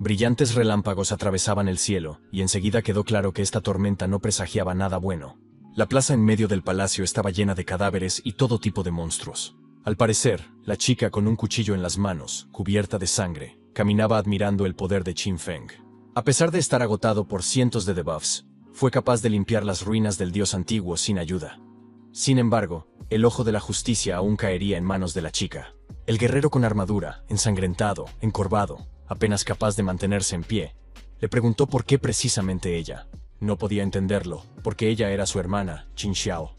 Brillantes relámpagos atravesaban el cielo, y enseguida quedó claro que esta tormenta no presagiaba nada bueno. La plaza en medio del palacio estaba llena de cadáveres y todo tipo de monstruos. Al parecer, la chica con un cuchillo en las manos, cubierta de sangre, caminaba admirando el poder de Qin Feng. A pesar de estar agotado por cientos de debuffs, fue capaz de limpiar las ruinas del dios antiguo sin ayuda. Sin embargo, el ojo de la justicia aún caería en manos de la chica. El guerrero con armadura, ensangrentado, encorvado, apenas capaz de mantenerse en pie, le preguntó por qué precisamente ella. No podía entenderlo, porque ella era su hermana, Qin Xiao.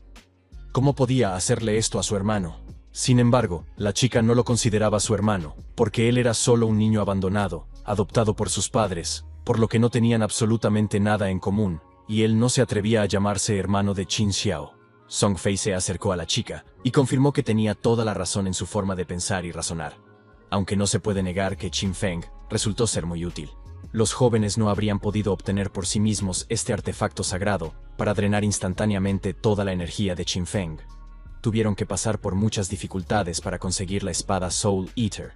¿Cómo podía hacerle esto a su hermano? Sin embargo, la chica no lo consideraba su hermano, porque él era solo un niño abandonado, adoptado por sus padres, por lo que no tenían absolutamente nada en común, y él no se atrevía a llamarse hermano de Qin Xiao. Song Fei se acercó a la chica y confirmó que tenía toda la razón en su forma de pensar y razonar. Aunque no se puede negar que Qin Feng resultó ser muy útil. Los jóvenes no habrían podido obtener por sí mismos este artefacto sagrado para drenar instantáneamente toda la energía de Qin Feng. Tuvieron que pasar por muchas dificultades para conseguir la espada Soul Eater,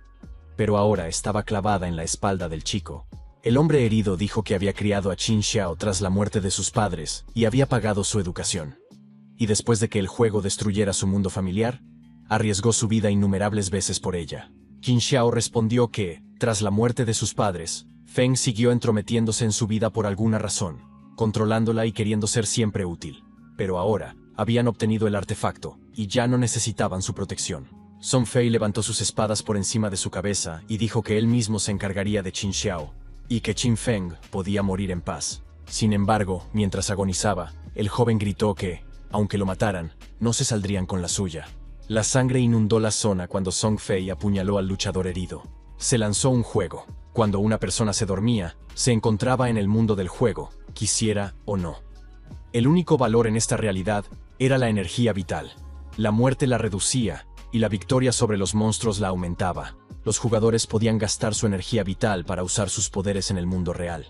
pero ahora estaba clavada en la espalda del chico. El hombre herido dijo que había criado a Qin Xiao tras la muerte de sus padres y había pagado su educación. Y después de que el juego destruyera su mundo familiar, arriesgó su vida innumerables veces por ella. Qin Xiao respondió que, tras la muerte de sus padres, Feng siguió entrometiéndose en su vida por alguna razón, controlándola y queriendo ser siempre útil. Pero ahora, habían obtenido el artefacto, y ya no necesitaban su protección. Song Fei levantó sus espadas por encima de su cabeza y dijo que él mismo se encargaría de Qin Xiao, y que Qin Feng podía morir en paz. Sin embargo, mientras agonizaba, el joven gritó que, aunque lo mataran, no se saldrían con la suya. La sangre inundó la zona cuando Song Fei apuñaló al luchador herido. Se lanzó un juego. Cuando una persona se dormía, se encontraba en el mundo del juego, quisiera o no. El único valor en esta realidad era la energía vital. La muerte la reducía, y la victoria sobre los monstruos la aumentaba. Los jugadores podían gastar su energía vital para usar sus poderes en el mundo real.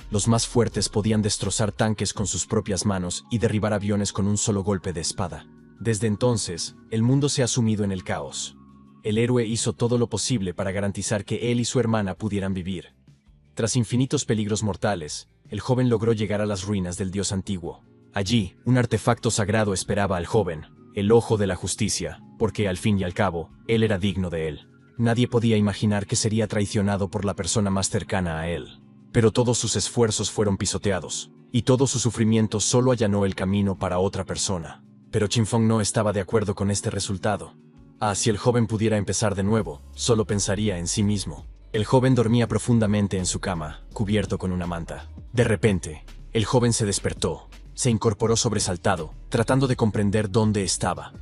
Los más fuertes podían destrozar tanques con sus propias manos y derribar aviones con un solo golpe de espada. Desde entonces, el mundo se ha sumido en el caos. El héroe hizo todo lo posible para garantizar que él y su hermana pudieran vivir. Tras infinitos peligros mortales, el joven logró llegar a las ruinas del dios antiguo. Allí, un artefacto sagrado esperaba al joven, el ojo de la justicia, porque al fin y al cabo, él era digno de él. Nadie podía imaginar que sería traicionado por la persona más cercana a él. Pero todos sus esfuerzos fueron pisoteados, y todo su sufrimiento solo allanó el camino para otra persona. Pero Qin Feng no estaba de acuerdo con este resultado. Si el joven pudiera empezar de nuevo, solo pensaría en sí mismo. El joven dormía profundamente en su cama, cubierto con una manta. De repente, el joven se despertó, se incorporó sobresaltado, tratando de comprender dónde estaba.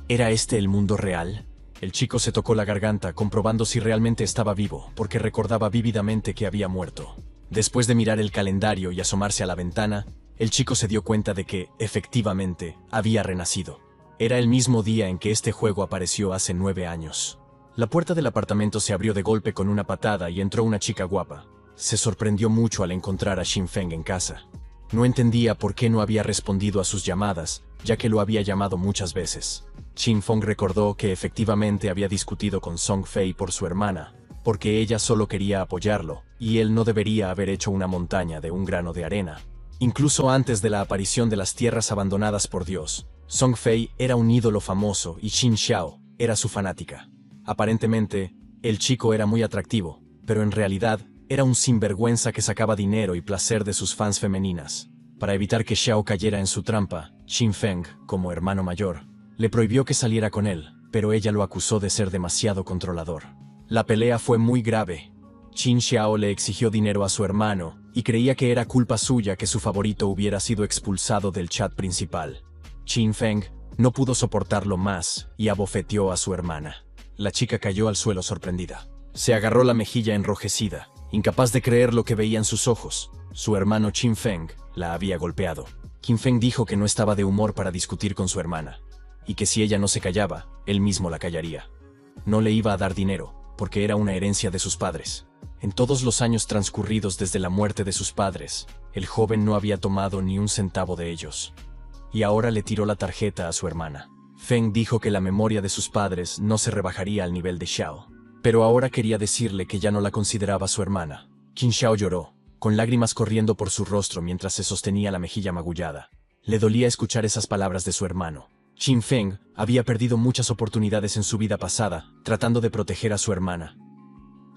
¿Era este el mundo real? El chico se tocó la garganta, comprobando si realmente estaba vivo, porque recordaba vívidamente que había muerto. Después de mirar el calendario y asomarse a la ventana, el chico se dio cuenta de que, efectivamente, había renacido. Era el mismo día en que este juego apareció hace 9 años. La puerta del apartamento se abrió de golpe con una patada y entró una chica guapa. Se sorprendió mucho al encontrar a Qin Feng en casa. No entendía por qué no había respondido a sus llamadas, ya que lo había llamado muchas veces. Qin Feng recordó que efectivamente había discutido con Song Fei por su hermana, porque ella solo quería apoyarlo, y él no debería haber hecho una montaña de un grano de arena. Incluso antes de la aparición de las tierras abandonadas por Dios, Song Fei era un ídolo famoso y Qin Xiao era su fanática. Aparentemente, el chico era muy atractivo, pero en realidad era un sinvergüenza que sacaba dinero y placer de sus fans femeninas. Para evitar que Xiao cayera en su trampa, Qin Feng, como hermano mayor, le prohibió que saliera con él, pero ella lo acusó de ser demasiado controlador. La pelea fue muy grave. Qin Xiao le exigió dinero a su hermano, y creía que era culpa suya que su favorito hubiera sido expulsado del chat principal. Qin Feng no pudo soportarlo más y abofeteó a su hermana. La chica cayó al suelo sorprendida. Se agarró la mejilla enrojecida, incapaz de creer lo que veía en sus ojos. Su hermano Qin Feng la había golpeado. Qin Feng dijo que no estaba de humor para discutir con su hermana, y que si ella no se callaba, él mismo la callaría. No le iba a dar dinero, porque era una herencia de sus padres. En todos los años transcurridos desde la muerte de sus padres, el joven no había tomado ni un centavo de ellos. Y ahora le tiró la tarjeta a su hermana. Feng dijo que la memoria de sus padres no se rebajaría al nivel de Xiao, pero ahora quería decirle que ya no la consideraba su hermana. Qin Shao lloró, con lágrimas corriendo por su rostro mientras se sostenía la mejilla magullada. Le dolía escuchar esas palabras de su hermano. Qin Feng había perdido muchas oportunidades en su vida pasada, tratando de proteger a su hermana.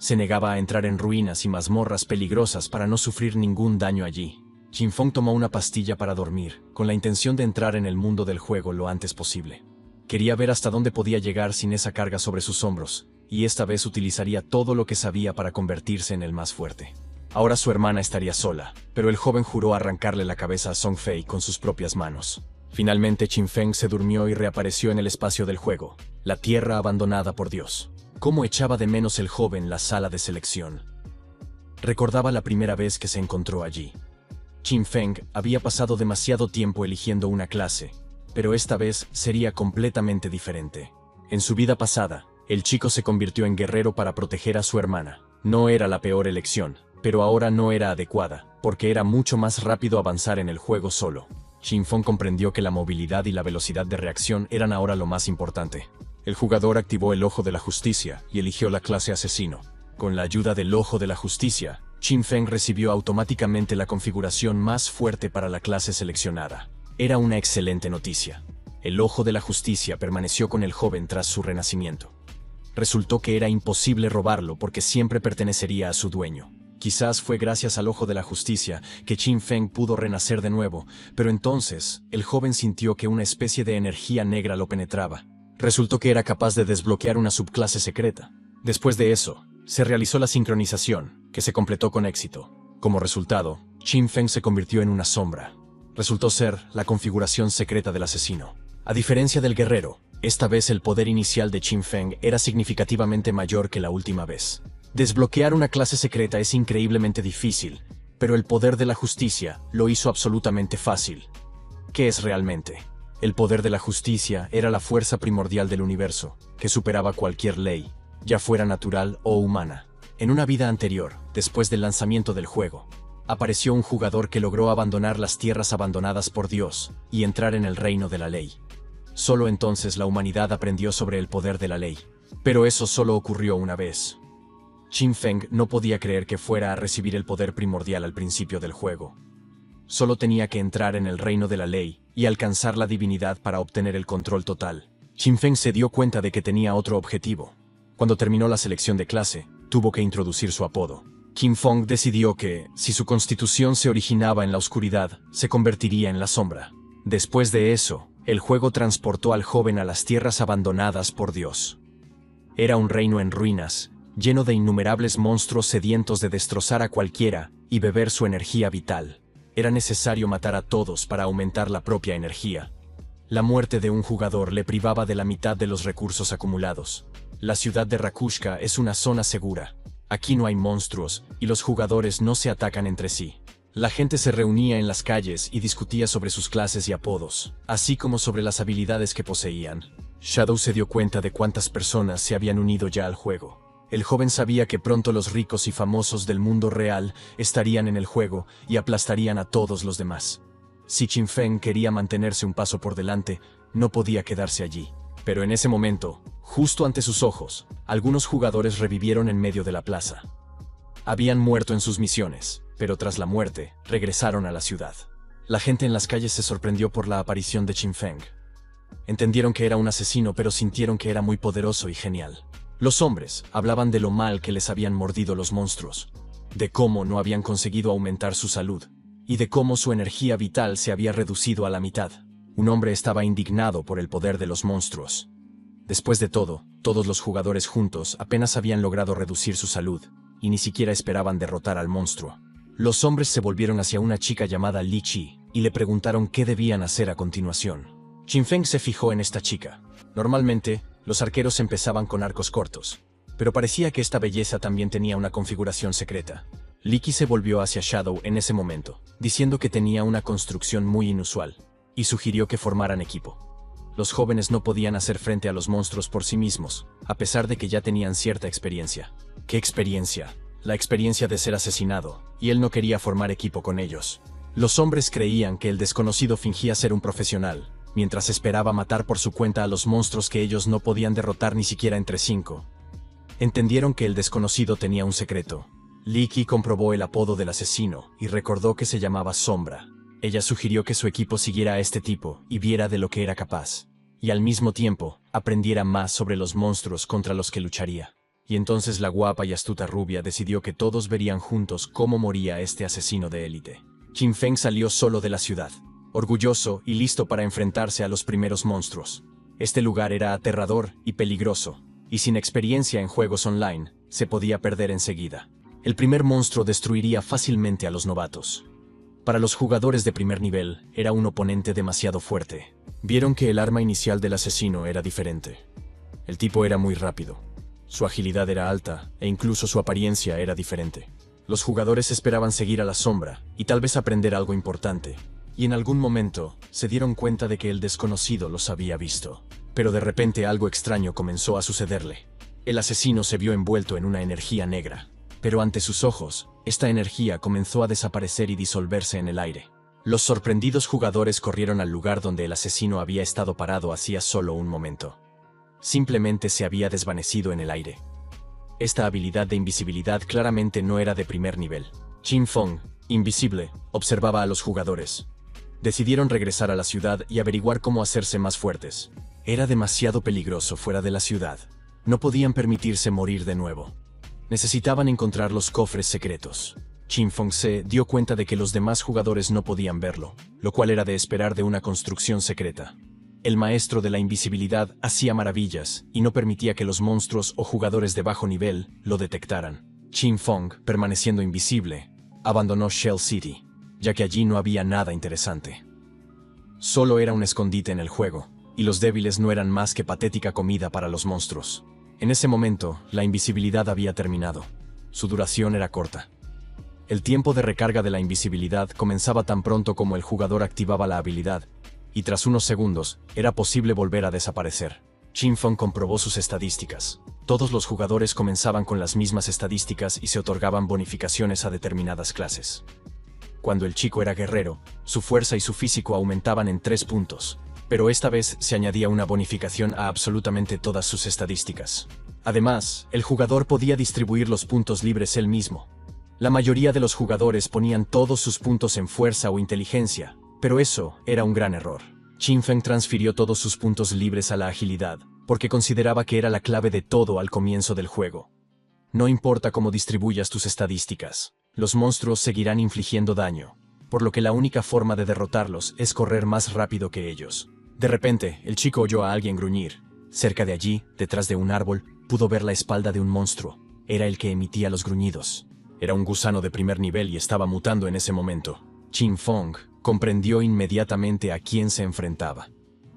Se negaba a entrar en ruinas y mazmorras peligrosas para no sufrir ningún daño allí. Qin Feng tomó una pastilla para dormir, con la intención de entrar en el mundo del juego lo antes posible. Quería ver hasta dónde podía llegar sin esa carga sobre sus hombros, y esta vez utilizaría todo lo que sabía para convertirse en el más fuerte. Ahora su hermana estaría sola, pero el joven juró arrancarle la cabeza a Song Fei con sus propias manos. Finalmente Qin Feng se durmió y reapareció en el espacio del juego, la tierra abandonada por Dios. ¿Cómo echaba de menos el joven la sala de selección? Recordaba la primera vez que se encontró allí. Qin Feng había pasado demasiado tiempo eligiendo una clase, pero esta vez sería completamente diferente. En su vida pasada, el chico se convirtió en guerrero para proteger a su hermana. No era la peor elección, pero ahora no era adecuada, porque era mucho más rápido avanzar en el juego solo. Qin Feng comprendió que la movilidad y la velocidad de reacción eran ahora lo más importante. El jugador activó el Ojo de la Justicia y eligió la clase Asesino. Con la ayuda del Ojo de la Justicia, Qin Feng recibió automáticamente la configuración más fuerte para la clase seleccionada. Era una excelente noticia. El Ojo de la Justicia permaneció con el joven tras su renacimiento. Resultó que era imposible robarlo porque siempre pertenecería a su dueño. Quizás fue gracias al Ojo de la Justicia que Qin Feng pudo renacer de nuevo, pero entonces el joven sintió que una especie de energía negra lo penetraba. Resultó que era capaz de desbloquear una subclase secreta. Después de eso, se realizó la sincronización, que se completó con éxito. Como resultado, Qin Feng se convirtió en una sombra. Resultó ser la configuración secreta del asesino. A diferencia del guerrero, esta vez el poder inicial de Qin Feng era significativamente mayor que la última vez. Desbloquear una clase secreta es increíblemente difícil, pero el poder de la justicia lo hizo absolutamente fácil. ¿Qué es realmente? El poder de la justicia era la fuerza primordial del universo, que superaba cualquier ley, ya fuera natural o humana. En una vida anterior, después del lanzamiento del juego, apareció un jugador que logró abandonar las tierras abandonadas por Dios y entrar en el reino de la ley. Solo entonces la humanidad aprendió sobre el poder de la ley. Pero eso solo ocurrió una vez. Qin Feng no podía creer que fuera a recibir el poder primordial al principio del juego. Solo tenía que entrar en el reino de la ley y alcanzar la divinidad para obtener el control total. Qin Feng se dio cuenta de que tenía otro objetivo. Cuando terminó la selección de clase, tuvo que introducir su apodo. Qin Feng decidió que, si su constitución se originaba en la oscuridad, se convertiría en la sombra. Después de eso, el juego transportó al joven a las tierras abandonadas por Dios. Era un reino en ruinas, lleno de innumerables monstruos sedientos de destrozar a cualquiera y beber su energía vital. Era necesario matar a todos para aumentar la propia energía. La muerte de un jugador le privaba de la mitad de los recursos acumulados. La ciudad de Rakushka es una zona segura. Aquí no hay monstruos y los jugadores no se atacan entre sí. La gente se reunía en las calles y discutía sobre sus clases y apodos, así como sobre las habilidades que poseían. Shadow se dio cuenta de cuántas personas se habían unido ya al juego. El joven sabía que pronto los ricos y famosos del mundo real estarían en el juego y aplastarían a todos los demás. Si Qin Feng quería mantenerse un paso por delante, no podía quedarse allí. Pero en ese momento, justo ante sus ojos, algunos jugadores revivieron en medio de la plaza. Habían muerto en sus misiones, pero tras la muerte, regresaron a la ciudad. La gente en las calles se sorprendió por la aparición de Qin Feng. Entendieron que era un asesino, pero sintieron que era muy poderoso y genial. Los hombres hablaban de lo mal que les habían mordido los monstruos, de cómo no habían conseguido aumentar su salud, y de cómo su energía vital se había reducido a la mitad. Un hombre estaba indignado por el poder de los monstruos. Después de todo, todos los jugadores juntos apenas habían logrado reducir su salud, y ni siquiera esperaban derrotar al monstruo. Los hombres se volvieron hacia una chica llamada Li Qi, y le preguntaron qué debían hacer a continuación. Qin Feng se fijó en esta chica. Normalmente, los arqueros empezaban con arcos cortos, pero parecía que esta belleza también tenía una configuración secreta. Li Qi se volvió hacia Shadow en ese momento, diciendo que tenía una construcción muy inusual, y sugirió que formaran equipo. Los jóvenes no podían hacer frente a los monstruos por sí mismos, a pesar de que ya tenían cierta experiencia. ¿Qué experiencia? La experiencia de ser asesinado, y él no quería formar equipo con ellos. Los hombres creían que el desconocido fingía ser un profesional, mientras esperaba matar por su cuenta a los monstruos que ellos no podían derrotar ni siquiera entre 5. Entendieron que el desconocido tenía un secreto. Li Qi comprobó el apodo del asesino y recordó que se llamaba Sombra. Ella sugirió que su equipo siguiera a este tipo y viera de lo que era capaz, y al mismo tiempo aprendiera más sobre los monstruos contra los que lucharía. Y entonces la guapa y astuta rubia decidió que todos verían juntos cómo moría este asesino de élite. Qin Feng salió solo de la ciudad, orgulloso y listo para enfrentarse a los primeros monstruos. Este lugar era aterrador y peligroso, y sin experiencia en juegos online, se podía perder enseguida. El primer monstruo destruiría fácilmente a los novatos. Para los jugadores de primer nivel, era un oponente demasiado fuerte. Vieron que el arma inicial del asesino era diferente. El tipo era muy rápido. Su agilidad era alta, e incluso su apariencia era diferente. Los jugadores esperaban seguir a la sombra, y tal vez aprender algo importante. Y en algún momento, se dieron cuenta de que el desconocido los había visto. Pero de repente algo extraño comenzó a sucederle. El asesino se vio envuelto en una energía negra. Pero ante sus ojos, esta energía comenzó a desaparecer y disolverse en el aire. Los sorprendidos jugadores corrieron al lugar donde el asesino había estado parado hacía solo un momento. Simplemente se había desvanecido en el aire. Esta habilidad de invisibilidad claramente no era de primer nivel. Qin Feng, invisible, observaba a los jugadores. Decidieron regresar a la ciudad y averiguar cómo hacerse más fuertes. Era demasiado peligroso fuera de la ciudad. No podían permitirse morir de nuevo. Necesitaban encontrar los cofres secretos. Qin Feng se dio cuenta de que los demás jugadores no podían verlo, lo cual era de esperar de una construcción secreta. El maestro de la invisibilidad hacía maravillas y no permitía que los monstruos o jugadores de bajo nivel lo detectaran. Qin Feng, permaneciendo invisible, abandonó Shell City, ya que allí no había nada interesante. Solo era un escondite en el juego, y los débiles no eran más que patética comida para los monstruos. En ese momento, la invisibilidad había terminado. Su duración era corta. El tiempo de recarga de la invisibilidad comenzaba tan pronto como el jugador activaba la habilidad, y tras unos segundos, era posible volver a desaparecer. Qin Feng comprobó sus estadísticas. Todos los jugadores comenzaban con las mismas estadísticas y se otorgaban bonificaciones a determinadas clases. Cuando el chico era guerrero, su fuerza y su físico aumentaban en 3 puntos. Pero esta vez se añadía una bonificación a absolutamente todas sus estadísticas. Además, el jugador podía distribuir los puntos libres él mismo. La mayoría de los jugadores ponían todos sus puntos en fuerza o inteligencia, pero eso era un gran error. Qin Feng transfirió todos sus puntos libres a la agilidad, porque consideraba que era la clave de todo al comienzo del juego. No importa cómo distribuyas tus estadísticas, los monstruos seguirán infligiendo daño, por lo que la única forma de derrotarlos es correr más rápido que ellos. De repente, el chico oyó a alguien gruñir. Cerca de allí, detrás de un árbol, pudo ver la espalda de un monstruo. Era el que emitía los gruñidos. Era un gusano de primer nivel y estaba mutando en ese momento. Qin Feng comprendió inmediatamente a quién se enfrentaba.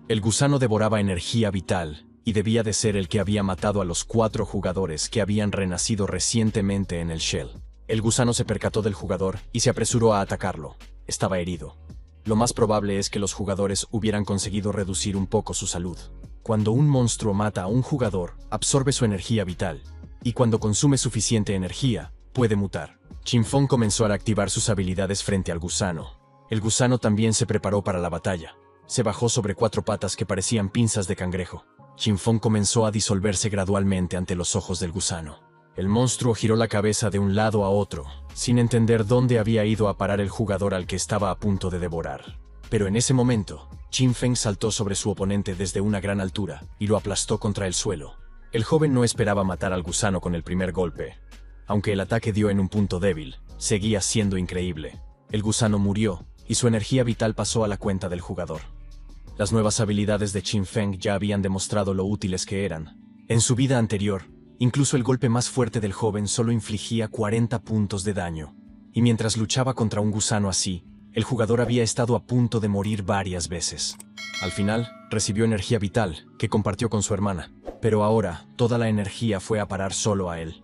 El gusano devoraba energía vital, y debía de ser el que había matado a los 4 jugadores que habían renacido recientemente en el Shell. El gusano se percató del jugador y se apresuró a atacarlo. Estaba herido. Lo más probable es que los jugadores hubieran conseguido reducir un poco su salud. Cuando un monstruo mata a un jugador, absorbe su energía vital, y cuando consume suficiente energía, puede mutar. Qin Feng comenzó a activar sus habilidades frente al gusano. El gusano también se preparó para la batalla. Se bajó sobre 4 patas que parecían pinzas de cangrejo. Qin Feng comenzó a disolverse gradualmente ante los ojos del gusano. El monstruo giró la cabeza de un lado a otro, sin entender dónde había ido a parar el jugador al que estaba a punto de devorar. Pero en ese momento, Qin Feng saltó sobre su oponente desde una gran altura y lo aplastó contra el suelo. El joven no esperaba matar al gusano con el primer golpe. Aunque el ataque dio en un punto débil, seguía siendo increíble. El gusano murió, y su energía vital pasó a la cuenta del jugador. Las nuevas habilidades de Qin Feng ya habían demostrado lo útiles que eran. En su vida anterior, incluso el golpe más fuerte del joven solo infligía 40 puntos de daño. Y mientras luchaba contra un gusano así, el jugador había estado a punto de morir varias veces. Al final, recibió energía vital, que compartió con su hermana. Pero ahora, toda la energía fue a parar solo a él.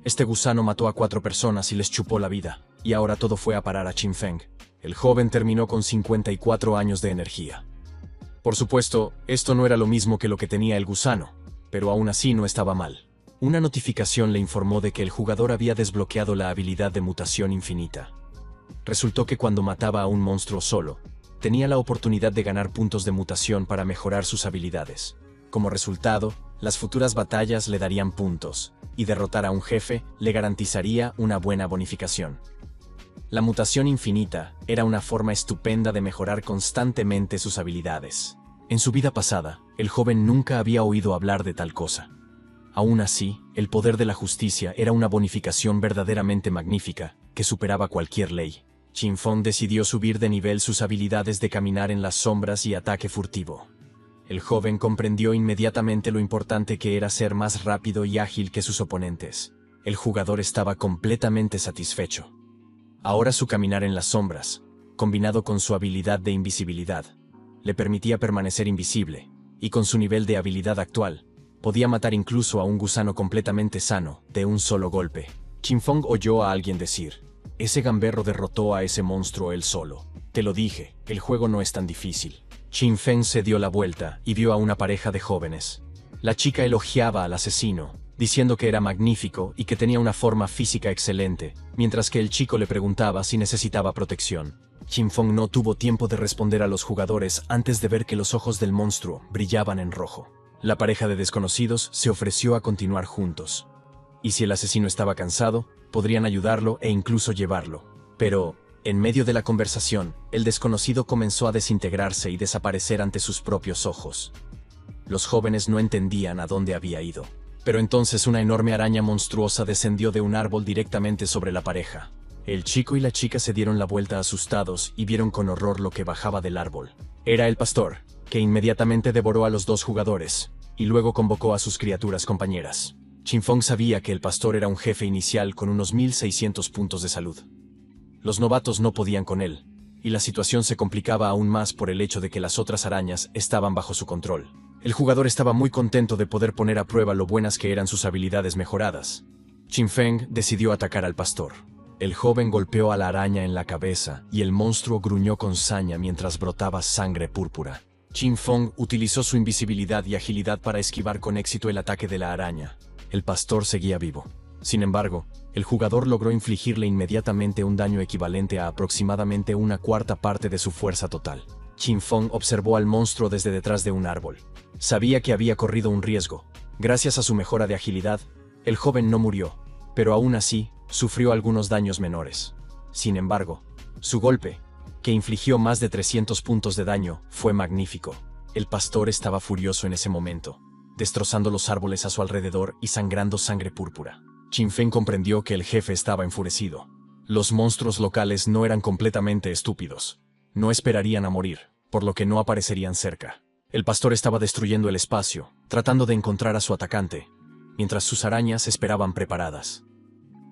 Este gusano mató a 4 personas y les chupó la vida, y ahora todo fue a parar a Qin Feng. El joven terminó con 54 años de energía. Por supuesto, esto no era lo mismo que lo que tenía el gusano, pero aún así no estaba mal. Una notificación le informó de que el jugador había desbloqueado la habilidad de mutación infinita. Resultó que cuando mataba a un monstruo solo, tenía la oportunidad de ganar puntos de mutación para mejorar sus habilidades. Como resultado, Las futuras batallas le darían puntos, y derrotar a un jefe le garantizaría una buena bonificación. La mutación infinita era una forma estupenda de mejorar constantemente sus habilidades. En su vida pasada, el joven nunca había oído hablar de tal cosa. Aún así, el poder de la justicia era una bonificación verdaderamente magnífica, que superaba cualquier ley. Qin Feng decidió subir de nivel sus habilidades de caminar en las sombras y ataque furtivo. El joven comprendió inmediatamente lo importante que era ser más rápido y ágil que sus oponentes. El jugador estaba completamente satisfecho. Ahora su caminar en las sombras, combinado con su habilidad de invisibilidad, le permitía permanecer invisible, y con su nivel de habilidad actual, podía matar incluso a un gusano completamente sano, de un solo golpe. Qin Feng oyó a alguien decir: «Ese gamberro derrotó a ese monstruo él solo. Te lo dije, el juego no es tan difícil». Qin Feng se dio la vuelta y vio a una pareja de jóvenes. La chica elogiaba al asesino, diciendo que era magnífico y que tenía una forma física excelente, mientras que el chico le preguntaba si necesitaba protección. Qin Feng no tuvo tiempo de responder a los jugadores antes de ver que los ojos del monstruo brillaban en rojo. La pareja de desconocidos se ofreció a continuar juntos. Y si el asesino estaba cansado, podrían ayudarlo e incluso llevarlo. Pero, en medio de la conversación, el desconocido comenzó a desintegrarse y desaparecer ante sus propios ojos. Los jóvenes no entendían a dónde había ido. Pero entonces una enorme araña monstruosa descendió de un árbol directamente sobre la pareja. El chico y la chica se dieron la vuelta asustados y vieron con horror lo que bajaba del árbol. Era el pastor, que inmediatamente devoró a los dos jugadores, y luego convocó a sus criaturas compañeras. Qin Feng sabía que el pastor era un jefe inicial con unos 1600 puntos de salud. Los novatos no podían con él, y la situación se complicaba aún más por el hecho de que las otras arañas estaban bajo su control. El jugador estaba muy contento de poder poner a prueba lo buenas que eran sus habilidades mejoradas. Qin Feng decidió atacar al pastor. El joven golpeó a la araña en la cabeza y el monstruo gruñó con saña mientras brotaba sangre púrpura. Qin Feng utilizó su invisibilidad y agilidad para esquivar con éxito el ataque de la araña. El pastor seguía vivo. Sin embargo, el jugador logró infligirle inmediatamente un daño equivalente a aproximadamente una cuarta parte de su fuerza total. Qin Feng observó al monstruo desde detrás de un árbol. Sabía que había corrido un riesgo. Gracias a su mejora de agilidad, el joven no murió, pero aún así, sufrió algunos daños menores. Sin embargo, su golpe, que infligió más de 300 puntos de daño, fue magnífico. El pastor estaba furioso en ese momento, destrozando los árboles a su alrededor y sangrando sangre púrpura. Qin Feng comprendió que el jefe estaba enfurecido. Los monstruos locales no eran completamente estúpidos. No esperarían a morir, por lo que no aparecerían cerca. El pastor estaba destruyendo el espacio, tratando de encontrar a su atacante, mientras sus arañas esperaban preparadas.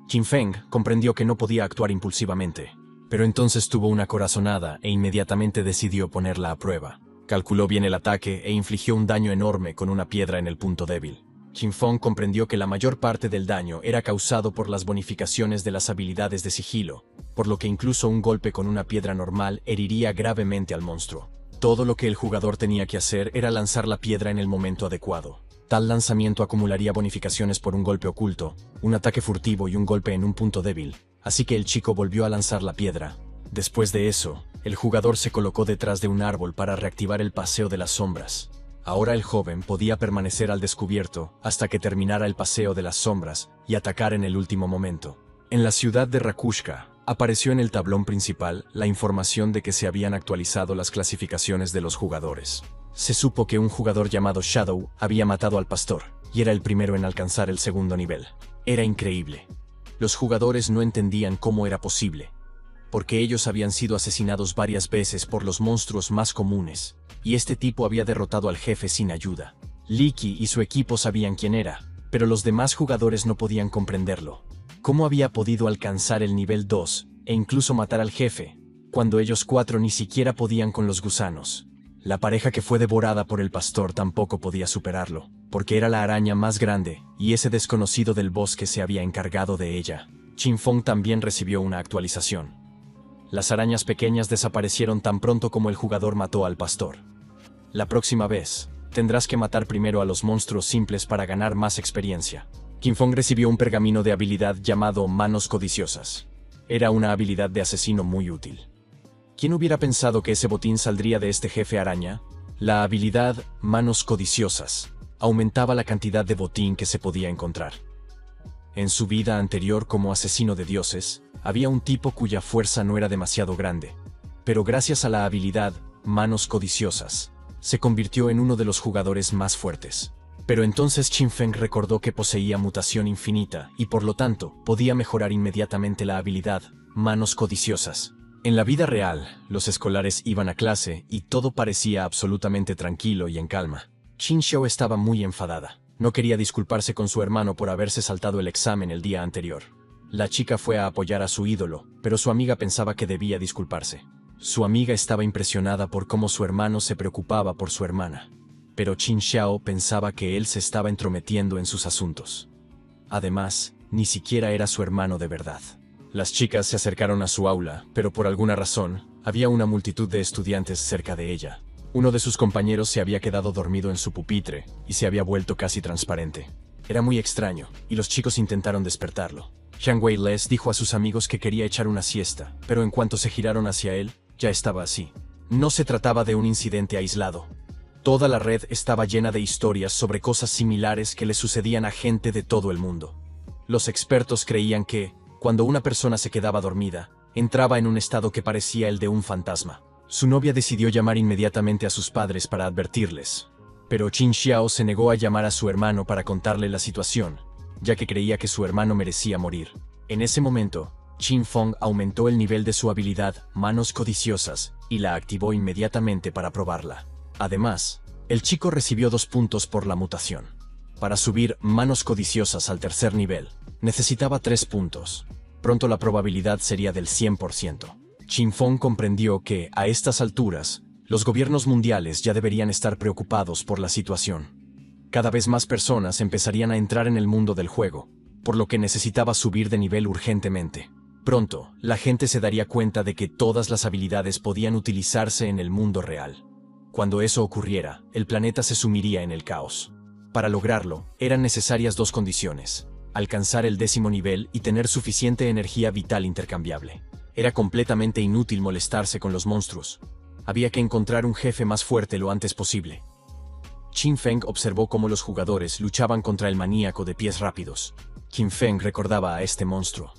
Qin Feng comprendió que no podía actuar impulsivamente, pero entonces tuvo una corazonada e inmediatamente decidió ponerla a prueba. Calculó bien el ataque e infligió un daño enorme con una piedra en el punto débil. Qin Feng comprendió que la mayor parte del daño era causado por las bonificaciones de las habilidades de sigilo, por lo que incluso un golpe con una piedra normal heriría gravemente al monstruo. Todo lo que el jugador tenía que hacer era lanzar la piedra en el momento adecuado. Tal lanzamiento acumularía bonificaciones por un golpe oculto, un ataque furtivo y un golpe en un punto débil, así que el chico volvió a lanzar la piedra. Después de eso, el jugador se colocó detrás de un árbol para reactivar el paseo de las sombras. Ahora el joven podía permanecer al descubierto hasta que terminara el paseo de las sombras y atacar en el último momento. En la ciudad de Rakushka, apareció en el tablón principal la información de que se habían actualizado las clasificaciones de los jugadores. Se supo que un jugador llamado Shadow había matado al pastor, y era el primero en alcanzar el segundo nivel. Era increíble. Los jugadores no entendían cómo era posible, porque ellos habían sido asesinados varias veces por los monstruos más comunes, y este tipo había derrotado al jefe sin ayuda. Liki y su equipo sabían quién era, pero los demás jugadores no podían comprenderlo. ¿Cómo había podido alcanzar el nivel 2 e incluso matar al jefe, cuando ellos cuatro ni siquiera podían con los gusanos? La pareja que fue devorada por el pastor tampoco podía superarlo, porque era la araña más grande, y ese desconocido del bosque se había encargado de ella. Qin Feng también recibió una actualización. Las arañas pequeñas desaparecieron tan pronto como el jugador mató al pastor. La próxima vez, tendrás que matar primero a los monstruos simples para ganar más experiencia. Qin Feng recibió un pergamino de habilidad llamado Manos Codiciosas. Era una habilidad de asesino muy útil. ¿Quién hubiera pensado que ese botín saldría de este jefe araña? La habilidad Manos Codiciosas aumentaba la cantidad de botín que se podía encontrar. En su vida anterior como asesino de dioses, había un tipo cuya fuerza no era demasiado grande, pero gracias a la habilidad Manos Codiciosas, se convirtió en uno de los jugadores más fuertes. Pero entonces Qin Feng recordó que poseía mutación infinita y por lo tanto podía mejorar inmediatamente la habilidad Manos Codiciosas. En la vida real, los escolares iban a clase y todo parecía absolutamente tranquilo y en calma. Qin Xiao estaba muy enfadada. No quería disculparse con su hermano por haberse saltado el examen el día anterior. La chica fue a apoyar a su ídolo, pero su amiga pensaba que debía disculparse. Su amiga estaba impresionada por cómo su hermano se preocupaba por su hermana, pero Qin Xiao pensaba que él se estaba entrometiendo en sus asuntos. Además, ni siquiera era su hermano de verdad. Las chicas se acercaron a su aula, pero por alguna razón, había una multitud de estudiantes cerca de ella. Uno de sus compañeros se había quedado dormido en su pupitre y se había vuelto casi transparente. Era muy extraño, y los chicos intentaron despertarlo. Jiang Wei les dijo a sus amigos que quería echar una siesta, pero en cuanto se giraron hacia él, ya estaba así. No se trataba de un incidente aislado. Toda la red estaba llena de historias sobre cosas similares que le sucedían a gente de todo el mundo. Los expertos creían que, cuando una persona se quedaba dormida, entraba en un estado que parecía el de un fantasma. Su novia decidió llamar inmediatamente a sus padres para advertirles, pero Qin Xiao se negó a llamar a su hermano para contarle la situación, ya que creía que su hermano merecía morir. En ese momento, Qin Feng aumentó el nivel de su habilidad Manos Codiciosas y la activó inmediatamente para probarla. Además, el chico recibió 2 puntos por la mutación. Para subir Manos Codiciosas al tercer nivel, necesitaba 3 puntos. Pronto la probabilidad sería del 100%. Qin Feng comprendió que, a estas alturas, los gobiernos mundiales ya deberían estar preocupados por la situación. Cada vez más personas empezarían a entrar en el mundo del juego, por lo que necesitaba subir de nivel urgentemente. Pronto, la gente se daría cuenta de que todas las habilidades podían utilizarse en el mundo real. Cuando eso ocurriera, el planeta se sumiría en el caos. Para lograrlo, eran necesarias 2 condiciones: alcanzar el 10º nivel y tener suficiente energía vital intercambiable. Era completamente inútil molestarse con los monstruos. Había que encontrar un jefe más fuerte lo antes posible. Qin Feng observó cómo los jugadores luchaban contra el maníaco de pies rápidos. Qin Feng recordaba a este monstruo.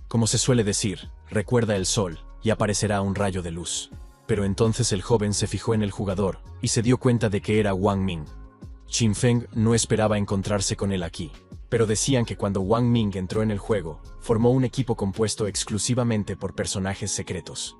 Como se suele decir, recuerda el sol y aparecerá un rayo de luz. Pero entonces el joven se fijó en el jugador y se dio cuenta de que era Wang Ming. Qin Feng no esperaba encontrarse con él aquí, pero decían que cuando Wang Ming entró en el juego, formó un equipo compuesto exclusivamente por personajes secretos.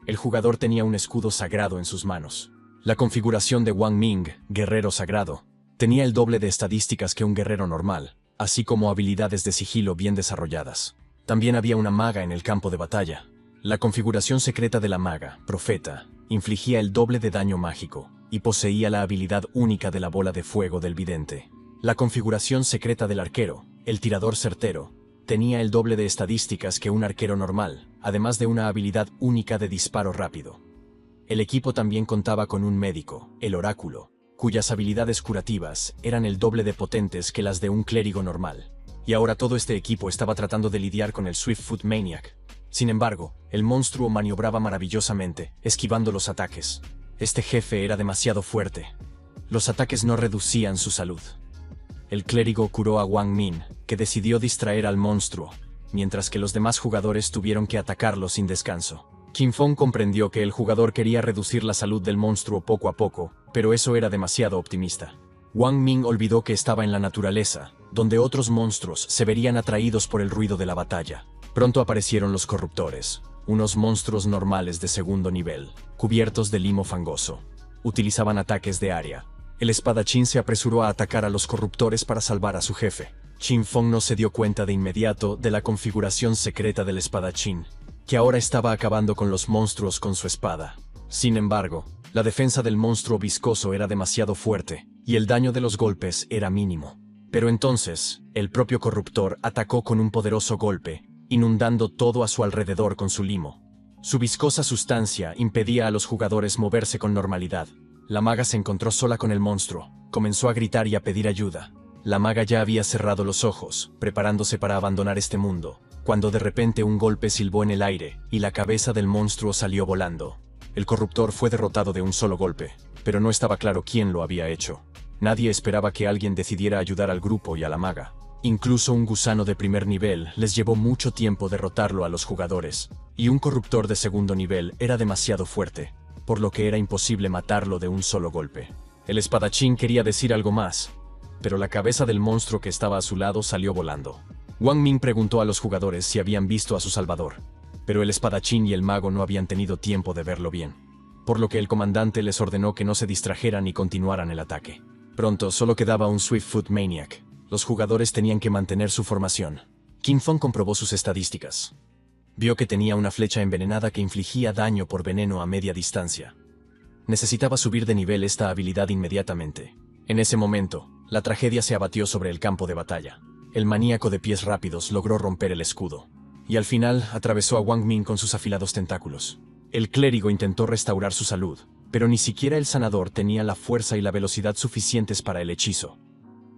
El jugador tenía un escudo sagrado en sus manos. La configuración de Wang Ming, guerrero sagrado, tenía el doble de estadísticas que un guerrero normal, así como habilidades de sigilo bien desarrolladas. También había una maga en el campo de batalla. La configuración secreta de la maga, Profeta, infligía el doble de daño mágico, y poseía la habilidad única de la bola de fuego del vidente. La configuración secreta del arquero, el tirador certero, tenía el doble de estadísticas que un arquero normal, además de una habilidad única de disparo rápido. El equipo también contaba con un médico, el oráculo, cuyas habilidades curativas eran el doble de potentes que las de un clérigo normal. Y ahora todo este equipo estaba tratando de lidiar con el Swiftfoot Maniac. Sin embargo, el monstruo maniobraba maravillosamente, esquivando los ataques. Este jefe era demasiado fuerte. Los ataques no reducían su salud. El clérigo curó a Wang Ming, que decidió distraer al monstruo, mientras que los demás jugadores tuvieron que atacarlo sin descanso. Qin Feng comprendió que el jugador quería reducir la salud del monstruo poco a poco, pero eso era demasiado optimista. Wang Ming olvidó que estaba en la naturaleza, donde otros monstruos se verían atraídos por el ruido de la batalla. Pronto aparecieron los corruptores, unos monstruos normales de segundo nivel, cubiertos de limo fangoso. Utilizaban ataques de área. El espadachín se apresuró a atacar a los corruptores para salvar a su jefe. Qin Feng no se dio cuenta de inmediato de la configuración secreta del espadachín, que ahora estaba acabando con los monstruos con su espada. Sin embargo, la defensa del monstruo viscoso era demasiado fuerte, y el daño de los golpes era mínimo. Pero entonces, el propio corruptor atacó con un poderoso golpe, inundando todo a su alrededor con su limo. Su viscosa sustancia impedía a los jugadores moverse con normalidad. La maga se encontró sola con el monstruo, comenzó a gritar y a pedir ayuda. La maga ya había cerrado los ojos, preparándose para abandonar este mundo, cuando de repente un golpe silbó en el aire, y la cabeza del monstruo salió volando. El corruptor fue derrotado de un solo golpe, pero no estaba claro quién lo había hecho. Nadie esperaba que alguien decidiera ayudar al grupo y a la maga. Incluso un gusano de primer nivel les llevó mucho tiempo derrotarlo a los jugadores, y un corruptor de segundo nivel era demasiado fuerte, por lo que era imposible matarlo de un solo golpe. El espadachín quería decir algo más, pero la cabeza del monstruo que estaba a su lado salió volando. Wang Ming preguntó a los jugadores si habían visto a su salvador, pero el espadachín y el mago no habían tenido tiempo de verlo bien, por lo que el comandante les ordenó que no se distrajeran y continuaran el ataque. Pronto solo quedaba un Swiftfoot Maniac. Los jugadores tenían que mantener su formación. Qin Feng comprobó sus estadísticas. Vio que tenía una flecha envenenada que infligía daño por veneno a media distancia. Necesitaba subir de nivel esta habilidad inmediatamente. En ese momento, la tragedia se abatió sobre el campo de batalla. El maníaco de pies rápidos logró romper el escudo, y al final atravesó a Wang Ming con sus afilados tentáculos. El clérigo intentó restaurar su salud, pero ni siquiera el sanador tenía la fuerza y la velocidad suficientes para el hechizo.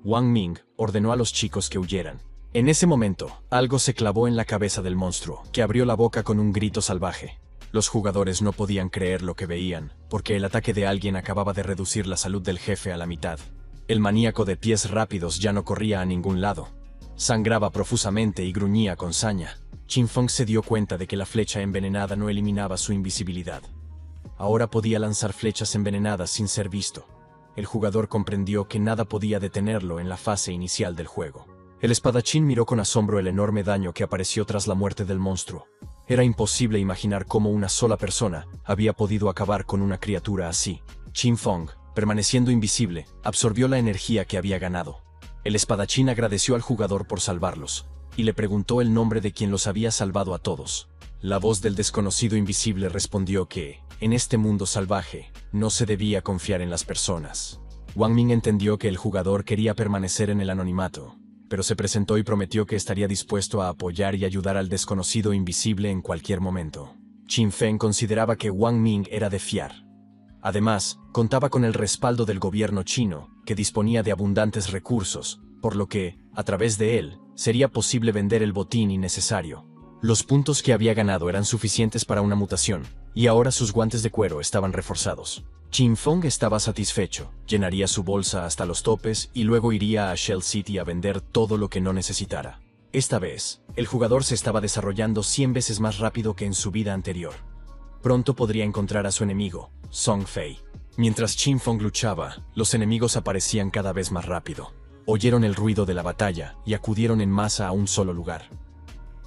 Wang Ming ordenó a los chicos que huyeran. En ese momento, algo se clavó en la cabeza del monstruo, que abrió la boca con un grito salvaje. Los jugadores no podían creer lo que veían, porque el ataque de alguien acababa de reducir la salud del jefe a la mitad. El maníaco de pies rápidos ya no corría a ningún lado. Sangraba profusamente y gruñía con saña. Qin Feng se dio cuenta de que la flecha envenenada no eliminaba su invisibilidad. Ahora podía lanzar flechas envenenadas sin ser visto. El jugador comprendió que nada podía detenerlo en la fase inicial del juego. El espadachín miró con asombro el enorme daño que apareció tras la muerte del monstruo. Era imposible imaginar cómo una sola persona había podido acabar con una criatura así. Qin Feng, permaneciendo invisible, absorbió la energía que había ganado. El espadachín agradeció al jugador por salvarlos, y le preguntó el nombre de quien los había salvado a todos. La voz del desconocido invisible respondió que, en este mundo salvaje, no se debía confiar en las personas. Wang Ming entendió que el jugador quería permanecer en el anonimato, pero se presentó y prometió que estaría dispuesto a apoyar y ayudar al desconocido invisible en cualquier momento. Qin Feng consideraba que Wang Ming era de fiar. Además, contaba con el respaldo del gobierno chino, que disponía de abundantes recursos, por lo que, a través de él, sería posible vender el botín innecesario. Los puntos que había ganado eran suficientes para una mutación, y ahora sus guantes de cuero estaban reforzados. Qin Feng estaba satisfecho, llenaría su bolsa hasta los topes y luego iría a Shell City a vender todo lo que no necesitara. Esta vez, el jugador se estaba desarrollando 100 veces más rápido que en su vida anterior. Pronto podría encontrar a su enemigo, Song Fei. Mientras Qin Feng luchaba, los enemigos aparecían cada vez más rápido. Oyeron el ruido de la batalla y acudieron en masa a un solo lugar.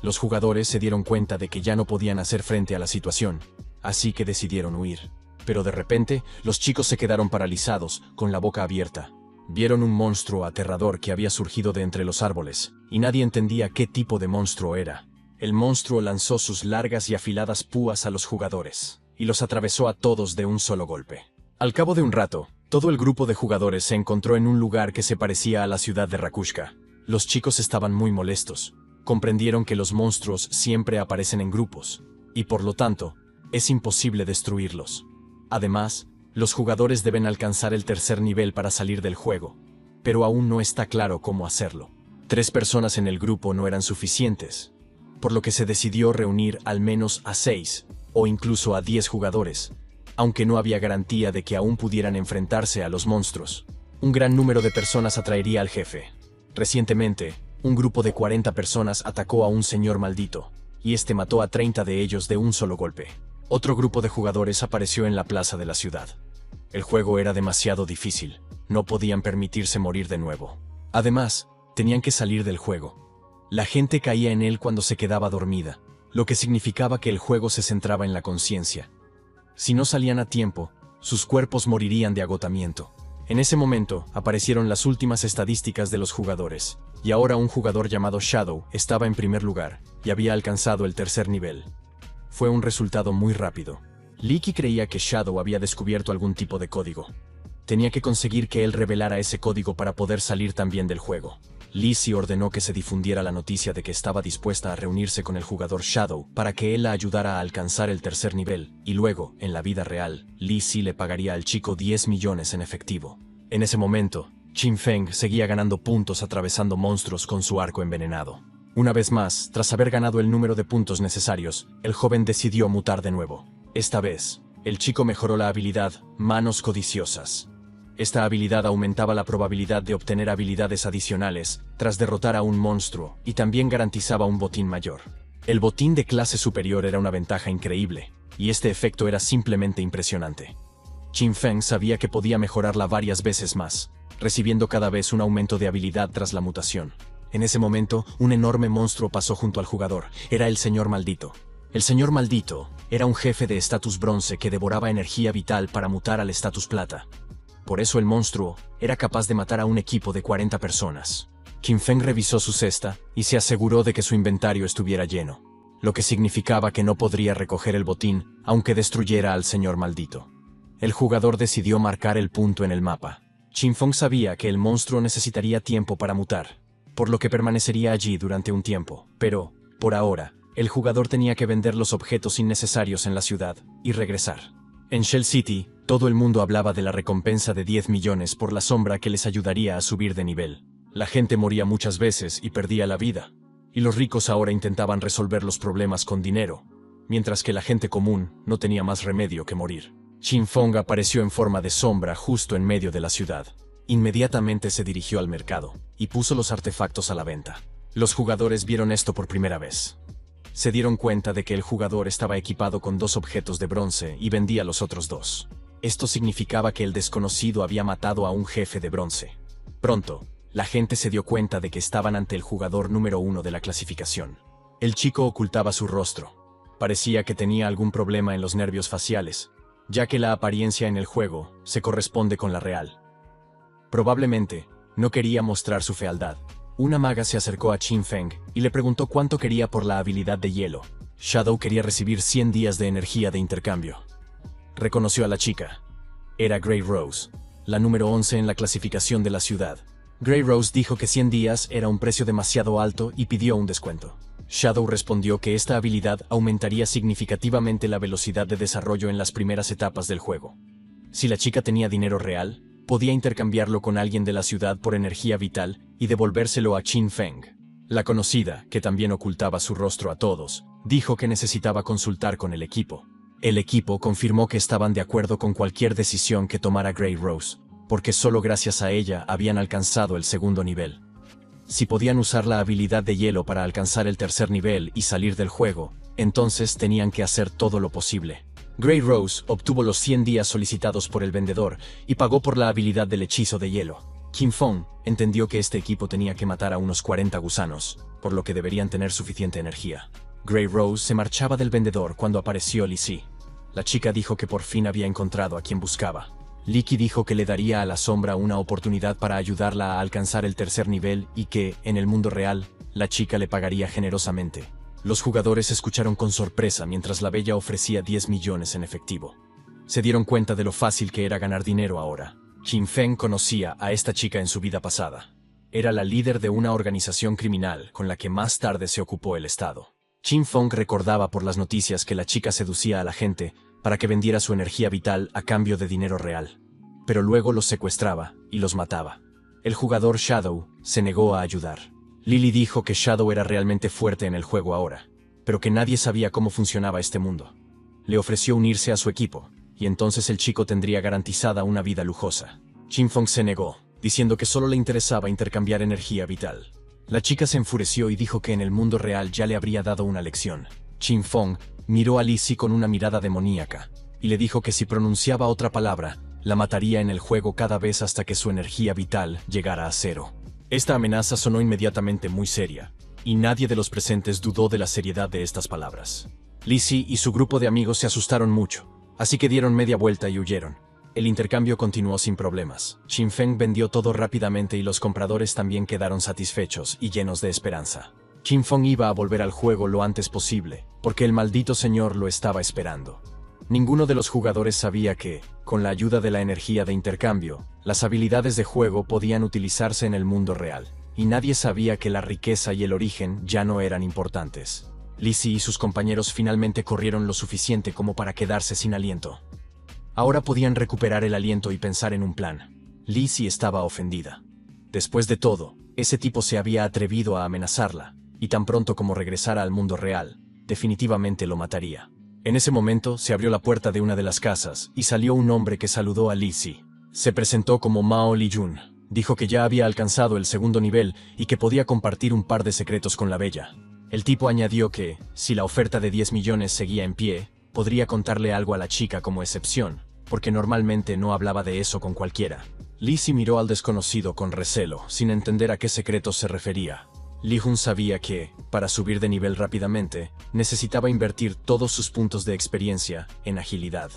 Los jugadores se dieron cuenta de que ya no podían hacer frente a la situación, así que decidieron huir. Pero de repente, los chicos se quedaron paralizados, con la boca abierta. Vieron un monstruo aterrador que había surgido de entre los árboles, y nadie entendía qué tipo de monstruo era. El monstruo lanzó sus largas y afiladas púas a los jugadores, y los atravesó a todos de un solo golpe. Al cabo de un rato, todo el grupo de jugadores se encontró en un lugar que se parecía a la ciudad de Rakushka. Los chicos estaban muy molestos. Comprendieron que los monstruos siempre aparecen en grupos, y por lo tanto, es imposible destruirlos. Además, los jugadores deben alcanzar el tercer nivel para salir del juego, pero aún no está claro cómo hacerlo. 3 personas en el grupo no eran suficientes, por lo que se decidió reunir al menos a 6, o incluso a 10 jugadores, aunque no había garantía de que aún pudieran enfrentarse a los monstruos. Un gran número de personas atraería al jefe. Recientemente, un grupo de 40 personas atacó a un señor maldito, y este mató a 30 de ellos de un solo golpe. Otro grupo de jugadores apareció en la plaza de la ciudad. El juego era demasiado difícil, no podían permitirse morir de nuevo. Además, tenían que salir del juego. La gente caía en él cuando se quedaba dormida, lo que significaba que el juego se centraba en la conciencia. Si no salían a tiempo, sus cuerpos morirían de agotamiento. En ese momento, aparecieron las últimas estadísticas de los jugadores, y ahora un jugador llamado Shadow estaba en primer lugar, y había alcanzado el tercer nivel. Fue un resultado muy rápido. Leaky creía que Shadow había descubierto algún tipo de código. Tenía que conseguir que él revelara ese código para poder salir también del juego. Lizzie ordenó que se difundiera la noticia de que estaba dispuesta a reunirse con el jugador Shadow para que él la ayudara a alcanzar el tercer nivel, y luego, en la vida real, Lizzie le pagaría al chico 10 millones en efectivo. En ese momento, Qin Feng seguía ganando puntos atravesando monstruos con su arco envenenado. Una vez más, tras haber ganado el número de puntos necesarios, el joven decidió mutar de nuevo. Esta vez, el chico mejoró la habilidad Manos Codiciosas. Esta habilidad aumentaba la probabilidad de obtener habilidades adicionales tras derrotar a un monstruo y también garantizaba un botín mayor. El botín de clase superior era una ventaja increíble, y este efecto era simplemente impresionante. Qin Feng sabía que podía mejorarla varias veces más, recibiendo cada vez un aumento de habilidad tras la mutación. En ese momento, un enorme monstruo pasó junto al jugador. Era el Señor Maldito. El Señor Maldito era un jefe de estatus bronce que devoraba energía vital para mutar al estatus plata. Por eso el monstruo era capaz de matar a un equipo de 40 personas. Qin Feng revisó su cesta y se aseguró de que su inventario estuviera lleno, lo que significaba que no podría recoger el botín aunque destruyera al Señor Maldito. El jugador decidió marcar el punto en el mapa. Qin Feng sabía que el monstruo necesitaría tiempo para mutar, por lo que permanecería allí durante un tiempo, pero, por ahora, el jugador tenía que vender los objetos innecesarios en la ciudad y regresar. En Shell City, todo el mundo hablaba de la recompensa de 10 millones por la sombra que les ayudaría a subir de nivel. La gente moría muchas veces y perdía la vida, y los ricos ahora intentaban resolver los problemas con dinero, mientras que la gente común no tenía más remedio que morir. Qin Feng apareció en forma de sombra justo en medio de la ciudad. Inmediatamente se dirigió al mercado y puso los artefactos a la venta. Los jugadores vieron esto por primera vez. Se dieron cuenta de que el jugador estaba equipado con 2 objetos de bronce y vendía los otros 2. Esto significaba que el desconocido había matado a un jefe de bronce. Pronto, la gente se dio cuenta de que estaban ante el jugador número 1 de la clasificación. El chico ocultaba su rostro. Parecía que tenía algún problema en los nervios faciales, ya que la apariencia en el juego se corresponde con la real. Probablemente, no quería mostrar su fealdad. Una maga se acercó a Qin Feng y le preguntó cuánto quería por la habilidad de hielo. Shadow quería recibir 100 días de energía de intercambio. Reconoció a la chica. Era Grey Rose, la número 11 en la clasificación de la ciudad. Grey Rose dijo que 100 días era un precio demasiado alto y pidió un descuento. Shadow respondió que esta habilidad aumentaría significativamente la velocidad de desarrollo en las primeras etapas del juego. Si la chica tenía dinero real, podía intercambiarlo con alguien de la ciudad por energía vital y devolvérselo a Qin Feng. La conocida, que también ocultaba su rostro a todos, dijo que necesitaba consultar con el equipo. El equipo confirmó que estaban de acuerdo con cualquier decisión que tomara Grey Rose, porque solo gracias a ella habían alcanzado el segundo nivel. Si podían usar la habilidad de hielo para alcanzar el tercer nivel y salir del juego, entonces tenían que hacer todo lo posible. Grey Rose obtuvo los 100 días solicitados por el vendedor y pagó por la habilidad del hechizo de hielo. Qin Feng entendió que este equipo tenía que matar a unos 40 gusanos, por lo que deberían tener suficiente energía. Grey Rose se marchaba del vendedor cuando apareció Li Si. La chica dijo que por fin había encontrado a quien buscaba. Li Qi dijo que le daría a la sombra una oportunidad para ayudarla a alcanzar el tercer nivel y que, en el mundo real, la chica le pagaría generosamente. Los jugadores escucharon con sorpresa mientras la bella ofrecía 10 millones en efectivo. Se dieron cuenta de lo fácil que era ganar dinero ahora. Qin Feng conocía a esta chica en su vida pasada. Era la líder de una organización criminal con la que más tarde se ocupó el Estado. Qin Feng recordaba por las noticias que la chica seducía a la gente para que vendiera su energía vital a cambio de dinero real. Pero luego los secuestraba y los mataba. El jugador Shadow se negó a ayudar. Lily dijo que Shadow era realmente fuerte en el juego ahora, pero que nadie sabía cómo funcionaba este mundo. Le ofreció unirse a su equipo, y entonces el chico tendría garantizada una vida lujosa. Qin Feng se negó, diciendo que solo le interesaba intercambiar energía vital. La chica se enfureció y dijo que en el mundo real ya le habría dado una lección. Qin Feng miró a Li Si con una mirada demoníaca, y le dijo que si pronunciaba otra palabra, la mataría en el juego cada vez hasta que su energía vital llegara a 0. Esta amenaza sonó inmediatamente muy seria, y nadie de los presentes dudó de la seriedad de estas palabras. Li Si y su grupo de amigos se asustaron mucho, así que dieron media vuelta y huyeron. El intercambio continuó sin problemas. Qin Feng vendió todo rápidamente y los compradores también quedaron satisfechos y llenos de esperanza. Qin Feng iba a volver al juego lo antes posible, porque el maldito señor lo estaba esperando. Ninguno de los jugadores sabía que, con la ayuda de la energía de intercambio, las habilidades de juego podían utilizarse en el mundo real, y nadie sabía que la riqueza y el origen ya no eran importantes. Li Si y sus compañeros finalmente corrieron lo suficiente como para quedarse sin aliento. Ahora podían recuperar el aliento y pensar en un plan. Li Si estaba ofendida. Después de todo, ese tipo se había atrevido a amenazarla, y tan pronto como regresara al mundo real, definitivamente lo mataría. En ese momento se abrió la puerta de una de las casas y salió un hombre que saludó a Li Si. Se presentó como Mao Li-jun. Dijo que ya había alcanzado el segundo nivel y que podía compartir un par de secretos con la bella. El tipo añadió que, si la oferta de 10 millones seguía en pie, podría contarle algo a la chica como excepción, porque normalmente no hablaba de eso con cualquiera. Lizzie miró al desconocido con recelo, sin entender a qué secretos se refería. Li-jun sabía que, para subir de nivel rápidamente, necesitaba invertir todos sus puntos de experiencia en agilidad.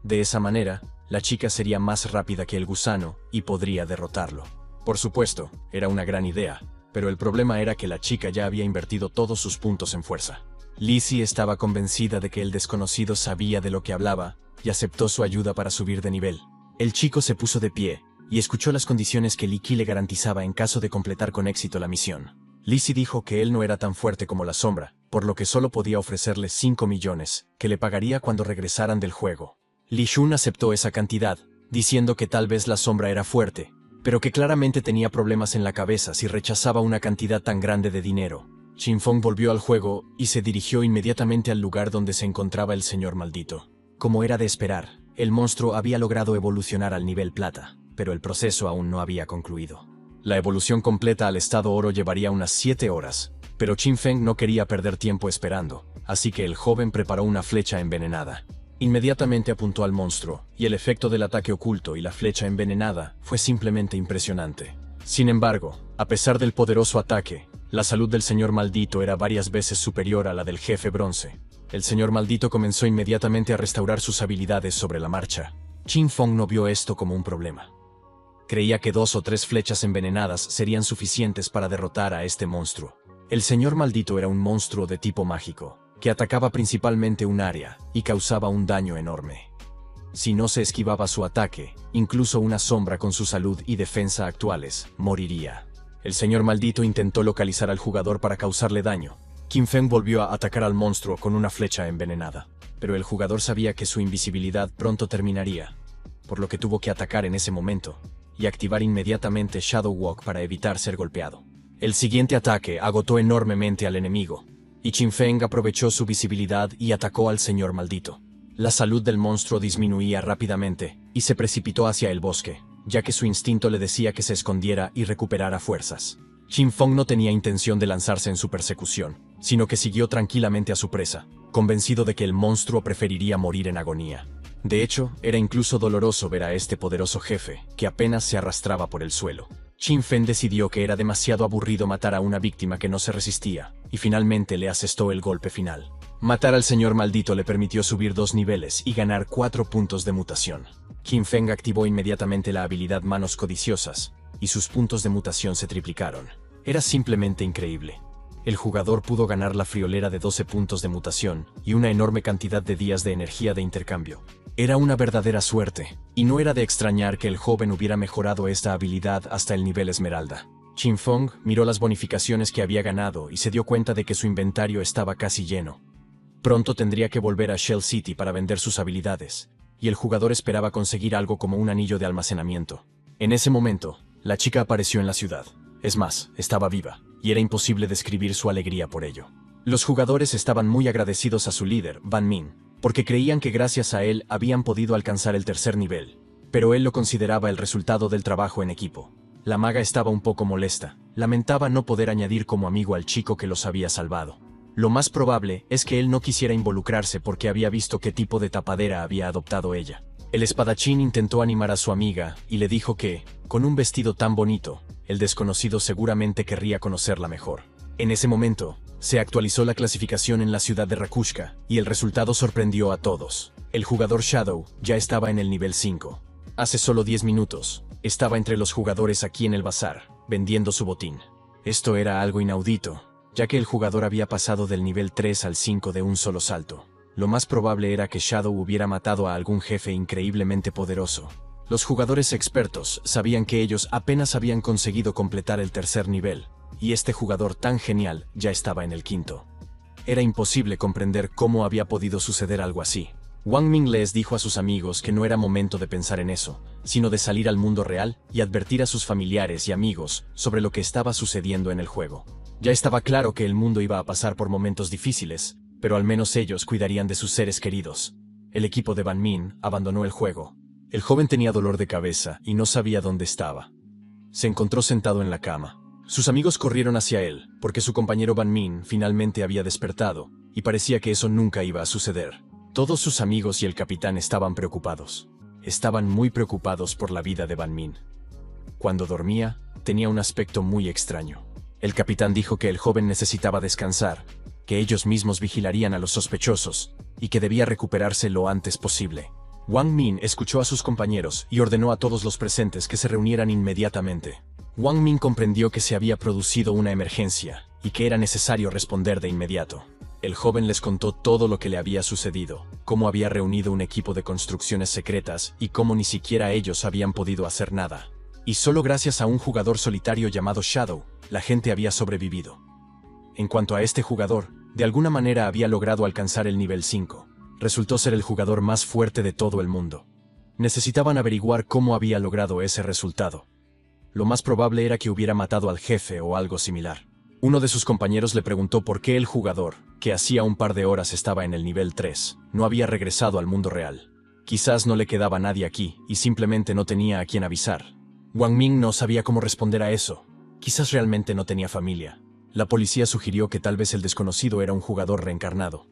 De esa manera, la chica sería más rápida que el gusano y podría derrotarlo. Por supuesto, era una gran idea, pero el problema era que la chica ya había invertido todos sus puntos en fuerza. Lizzie estaba convencida de que el desconocido sabía de lo que hablaba y aceptó su ayuda para subir de nivel. El chico se puso de pie y escuchó las condiciones que Li Qi le garantizaba en caso de completar con éxito la misión. Lizzie dijo que él no era tan fuerte como la sombra, por lo que solo podía ofrecerle 5 millones, que le pagaría cuando regresaran del juego. Li-jun aceptó esa cantidad, diciendo que tal vez la sombra era fuerte, pero que claramente tenía problemas en la cabeza si rechazaba una cantidad tan grande de dinero. Qin-feng volvió al juego y se dirigió inmediatamente al lugar donde se encontraba el señor maldito. Como era de esperar, el monstruo había logrado evolucionar al nivel plata, pero el proceso aún no había concluido. La evolución completa al estado oro llevaría unas 7 horas, pero Qin-feng no quería perder tiempo esperando, así que el joven preparó una flecha envenenada. Inmediatamente apuntó al monstruo, y el efecto del ataque oculto y la flecha envenenada fue simplemente impresionante. Sin embargo, a pesar del poderoso ataque, la salud del señor maldito era varias veces superior a la del jefe bronce. El señor maldito comenzó inmediatamente a restaurar sus habilidades sobre la marcha. Qin-feng no vio esto como un problema. Creía que 2 o 3 flechas envenenadas serían suficientes para derrotar a este monstruo. El señor maldito era un monstruo de tipo mágico, que atacaba principalmente un área y causaba un daño enorme. Si no se esquivaba su ataque, incluso una sombra con su salud y defensa actuales moriría. El señor maldito intentó localizar al jugador para causarle daño. Qin-feng volvió a atacar al monstruo con una flecha envenenada, pero el jugador sabía que su invisibilidad pronto terminaría, por lo que tuvo que atacar en ese momento y activar inmediatamente Shadow Walk para evitar ser golpeado. El siguiente ataque agotó enormemente al enemigo, y Qin-feng aprovechó su visibilidad y atacó al señor maldito. La salud del monstruo disminuía rápidamente y se precipitó hacia el bosque, ya que su instinto le decía que se escondiera y recuperara fuerzas. Qin-feng no tenía intención de lanzarse en su persecución, sino que siguió tranquilamente a su presa, convencido de que el monstruo preferiría morir en agonía. De hecho, era incluso doloroso ver a este poderoso jefe, que apenas se arrastraba por el suelo. Qin-feng decidió que era demasiado aburrido matar a una víctima que no se resistía, y finalmente le asestó el golpe final. Matar al señor maldito le permitió subir 2 niveles y ganar 4 puntos de mutación. Qin-feng activó inmediatamente la habilidad Manos Codiciosas, y sus puntos de mutación se triplicaron. Era simplemente increíble. El jugador pudo ganar la friolera de 12 puntos de mutación y una enorme cantidad de días de energía de intercambio. Era una verdadera suerte, y no era de extrañar que el joven hubiera mejorado esta habilidad hasta el nivel Esmeralda. Qin-feng miró las bonificaciones que había ganado y se dio cuenta de que su inventario estaba casi lleno. Pronto tendría que volver a Shell City para vender sus habilidades, y el jugador esperaba conseguir algo como un anillo de almacenamiento. En ese momento, la chica apareció en la ciudad. Es más, estaba viva, y era imposible describir su alegría por ello. Los jugadores estaban muy agradecidos a su líder, Ban Min, porque creían que gracias a él habían podido alcanzar el 3er nivel, pero él lo consideraba el resultado del trabajo en equipo. La maga estaba un poco molesta, lamentaba no poder añadir como amigo al chico que los había salvado. Lo más probable es que él no quisiera involucrarse porque había visto qué tipo de tapadera había adoptado ella. El espadachín intentó animar a su amiga y le dijo que, con un vestido tan bonito, el desconocido seguramente querría conocerla mejor. En ese momento, se actualizó la clasificación en la ciudad de Rakushka, y el resultado sorprendió a todos. El jugador Shadow ya estaba en el nivel 5. Hace solo 10 minutos, estaba entre los jugadores aquí en el bazar, vendiendo su botín. Esto era algo inaudito, ya que el jugador había pasado del nivel 3 al 5 de un solo salto. Lo más probable era que Shadow hubiera matado a algún jefe increíblemente poderoso. Los jugadores expertos sabían que ellos apenas habían conseguido completar el 3er nivel, y este jugador tan genial ya estaba en el 5. Era imposible comprender cómo había podido suceder algo así. Wang Ming les dijo a sus amigos que no era momento de pensar en eso, sino de salir al mundo real y advertir a sus familiares y amigos sobre lo que estaba sucediendo en el juego. Ya estaba claro que el mundo iba a pasar por momentos difíciles, pero al menos ellos cuidarían de sus seres queridos. El equipo de Ban Min abandonó el juego. El joven tenía dolor de cabeza y no sabía dónde estaba. Se encontró sentado en la cama. Sus amigos corrieron hacia él, porque su compañero Ban Min finalmente había despertado, y parecía que eso nunca iba a suceder. Todos sus amigos y el capitán estaban preocupados. Estaban muy preocupados por la vida de Ban Min. Cuando dormía, tenía un aspecto muy extraño. El capitán dijo que el joven necesitaba descansar, que ellos mismos vigilarían a los sospechosos, y que debía recuperarse lo antes posible. Wang Min escuchó a sus compañeros y ordenó a todos los presentes que se reunieran inmediatamente. Wang Min comprendió que se había producido una emergencia, y que era necesario responder de inmediato. El joven les contó todo lo que le había sucedido, cómo había reunido un equipo de construcciones secretas y cómo ni siquiera ellos habían podido hacer nada. Y solo gracias a un jugador solitario llamado Shadow, la gente había sobrevivido. En cuanto a este jugador, de alguna manera había logrado alcanzar el nivel 5. Resultó ser el jugador más fuerte de todo el mundo. Necesitaban averiguar cómo había logrado ese resultado. Lo más probable era que hubiera matado al jefe o algo similar. Uno de sus compañeros le preguntó por qué el jugador, que hacía un par de horas estaba en el nivel 3, no había regresado al mundo real. Quizás no le quedaba nadie aquí y simplemente no tenía a quien avisar. Wang Min no sabía cómo responder a eso. Quizás realmente no tenía familia. La policía sugirió que tal vez el desconocido era un jugador reencarnado.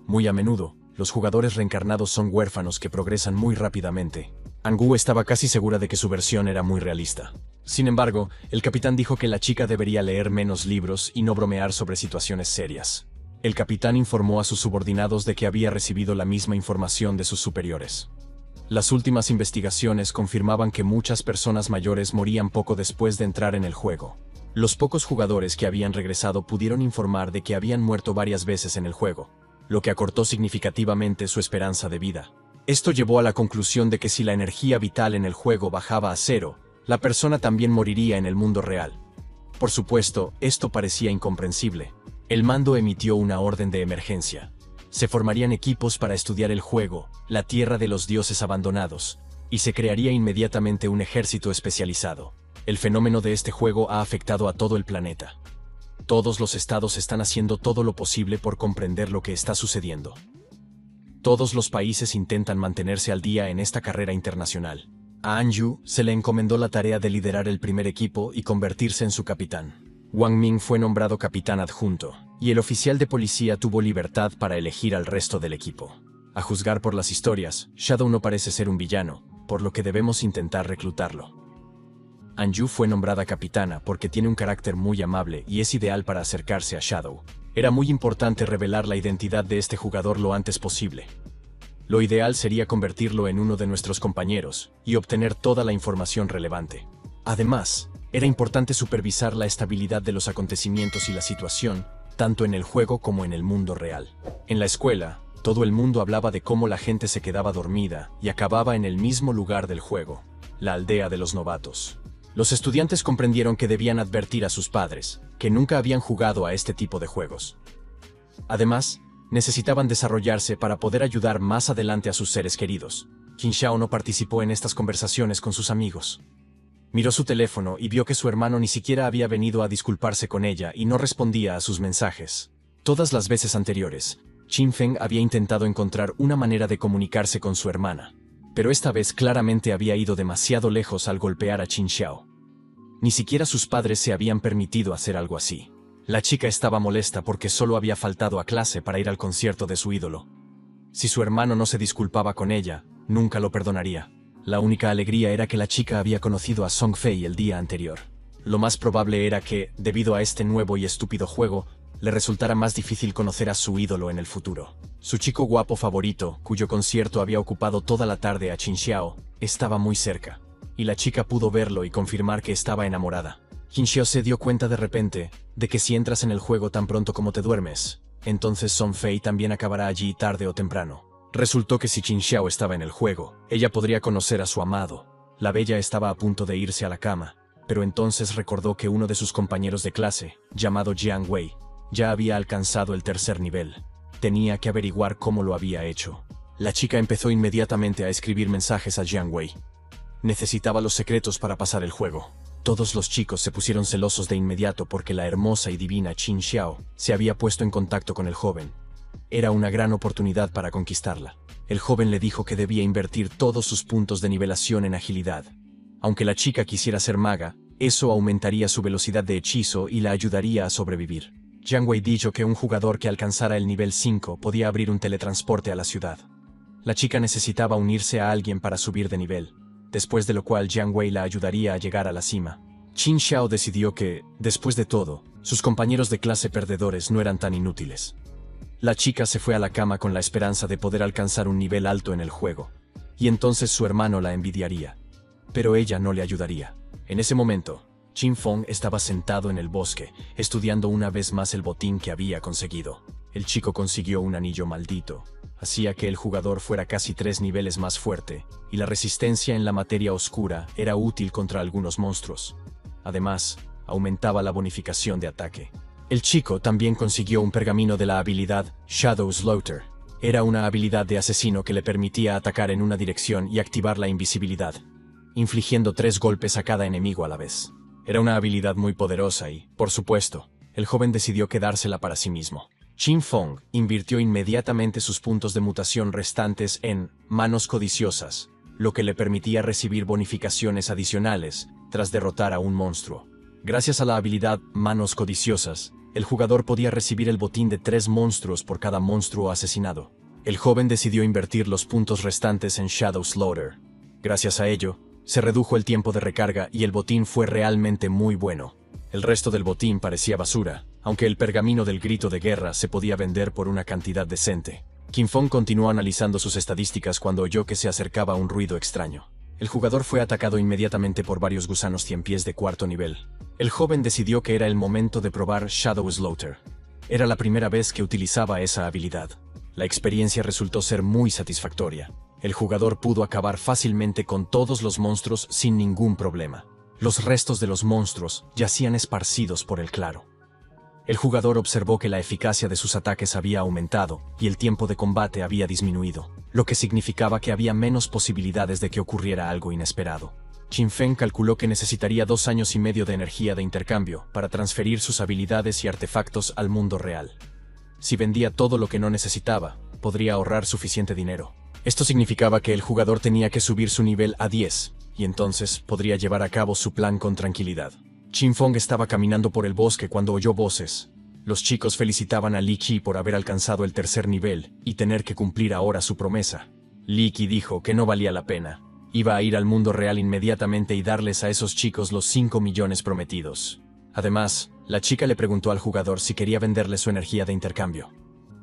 Muy a menudo, los jugadores reencarnados son huérfanos que progresan muy rápidamente. Angu estaba casi segura de que su versión era muy realista. Sin embargo, el capitán dijo que la chica debería leer menos libros y no bromear sobre situaciones serias. El capitán informó a sus subordinados de que había recibido la misma información de sus superiores. Las últimas investigaciones confirmaban que muchas personas mayores morían poco después de entrar en el juego. Los pocos jugadores que habían regresado pudieron informar de que habían muerto varias veces en el juego, lo que acortó significativamente su esperanza de vida. Esto llevó a la conclusión de que si la energía vital en el juego bajaba a cero, la persona también moriría en el mundo real. Por supuesto, esto parecía incomprensible. El mando emitió una orden de emergencia. Se formarían equipos para estudiar el juego, la tierra de los dioses abandonados, y se crearía inmediatamente un ejército especializado. El fenómeno de este juego ha afectado a todo el planeta. Todos los estados están haciendo todo lo posible por comprender lo que está sucediendo. Todos los países intentan mantenerse al día en esta carrera internacional. A Anju se le encomendó la tarea de liderar el primer equipo y convertirse en su capitán. Wang Min fue nombrado capitán adjunto, y el oficial de policía tuvo libertad para elegir al resto del equipo. A juzgar por las historias, Shadow no parece ser un villano, por lo que debemos intentar reclutarlo. Anju fue nombrada capitana porque tiene un carácter muy amable y es ideal para acercarse a Shadow. Era muy importante revelar la identidad de este jugador lo antes posible. Lo ideal sería convertirlo en uno de nuestros compañeros y obtener toda la información relevante. Además, era importante supervisar la estabilidad de los acontecimientos y la situación, tanto en el juego como en el mundo real. En la escuela, todo el mundo hablaba de cómo la gente se quedaba dormida y acababa en el mismo lugar del juego, la aldea de los novatos. Los estudiantes comprendieron que debían advertir a sus padres, que nunca habían jugado a este tipo de juegos. Además, necesitaban desarrollarse para poder ayudar más adelante a sus seres queridos. Qin Xiao no participó en estas conversaciones con sus amigos. Miró su teléfono y vio que su hermano ni siquiera había venido a disculparse con ella y no respondía a sus mensajes. Todas las veces anteriores, Qin Feng había intentado encontrar una manera de comunicarse con su hermana, pero esta vez claramente había ido demasiado lejos al golpear a Qin Xiao. Ni siquiera sus padres se habían permitido hacer algo así. La chica estaba molesta porque solo había faltado a clase para ir al concierto de su ídolo. Si su hermano no se disculpaba con ella, nunca lo perdonaría. La única alegría era que la chica había conocido a Song Fei el día anterior. Lo más probable era que, debido a este nuevo y estúpido juego, le resultara más difícil conocer a su ídolo en el futuro. Su chico guapo favorito, cuyo concierto había ocupado toda la tarde a Qin Xiao, estaba muy cerca, y la chica pudo verlo y confirmar que estaba enamorada. Qin Xiao se dio cuenta de repente de que si entras en el juego tan pronto como te duermes, entonces Song Fei también acabará allí tarde o temprano. Resultó que si Qin Xiao estaba en el juego, ella podría conocer a su amado. La bella estaba a punto de irse a la cama, pero entonces recordó que uno de sus compañeros de clase, llamado Jiang Wei, ya había alcanzado el tercer nivel. Tenía que averiguar cómo lo había hecho. La chica empezó inmediatamente a escribir mensajes a Jiang Wei. Necesitaba los secretos para pasar el juego. Todos los chicos se pusieron celosos de inmediato porque la hermosa y divina Qin Xiao se había puesto en contacto con el joven. Era una gran oportunidad para conquistarla. El joven le dijo que debía invertir todos sus puntos de nivelación en agilidad. Aunque la chica quisiera ser maga, eso aumentaría su velocidad de hechizo y la ayudaría a sobrevivir. Jiang Wei dijo que un jugador que alcanzara el nivel 5 podía abrir un teletransporte a la ciudad. La chica necesitaba unirse a alguien para subir de nivel, después de lo cual Jiang Wei la ayudaría a llegar a la cima. Qin Xiao decidió que, después de todo, sus compañeros de clase perdedores no eran tan inútiles. La chica se fue a la cama con la esperanza de poder alcanzar un nivel alto en el juego, y entonces su hermano la envidiaría. Pero ella no le ayudaría. En ese momento, Qin Feng estaba sentado en el bosque, estudiando una vez más el botín que había conseguido. El chico consiguió un anillo maldito. Hacía que el jugador fuera casi 3 niveles más fuerte, y la resistencia en la materia oscura era útil contra algunos monstruos. Además, aumentaba la bonificación de ataque. El chico también consiguió un pergamino de la habilidad Shadow Slaughter. Era una habilidad de asesino que le permitía atacar en una dirección y activar la invisibilidad, infligiendo 3 golpes a cada enemigo a la vez. Era una habilidad muy poderosa y, por supuesto, el joven decidió quedársela para sí mismo. Qin Feng invirtió inmediatamente sus puntos de mutación restantes en Manos Codiciosas, lo que le permitía recibir bonificaciones adicionales tras derrotar a un monstruo. Gracias a la habilidad Manos Codiciosas, el jugador podía recibir el botín de 3 monstruos por cada monstruo asesinado. El joven decidió invertir los puntos restantes en Shadow Slaughter. Gracias a ello, se redujo el tiempo de recarga y el botín fue realmente muy bueno. El resto del botín parecía basura, aunque el pergamino del grito de guerra se podía vender por una cantidad decente. Qin Feng continuó analizando sus estadísticas cuando oyó que se acercaba un ruido extraño. El jugador fue atacado inmediatamente por varios gusanos 100 pies de 4º nivel. El joven decidió que era el momento de probar Shadow Slaughter. Era la primera vez que utilizaba esa habilidad. La experiencia resultó ser muy satisfactoria. El jugador pudo acabar fácilmente con todos los monstruos sin ningún problema. Los restos de los monstruos yacían esparcidos por el claro. El jugador observó que la eficacia de sus ataques había aumentado y el tiempo de combate había disminuido, lo que significaba que había menos posibilidades de que ocurriera algo inesperado. Qin Feng calculó que necesitaría 2 años y medio de energía de intercambio para transferir sus habilidades y artefactos al mundo real. Si vendía todo lo que no necesitaba, podría ahorrar suficiente dinero. Esto significaba que el jugador tenía que subir su nivel a 10, y entonces podría llevar a cabo su plan con tranquilidad. Qin Feng estaba caminando por el bosque cuando oyó voces. Los chicos felicitaban a Li Qi por haber alcanzado el 3er nivel y tener que cumplir ahora su promesa. Li Qi dijo que no valía la pena. Iba a ir al mundo real inmediatamente y darles a esos chicos los 5 millones prometidos. Además, la chica le preguntó al jugador si quería venderle su energía de intercambio.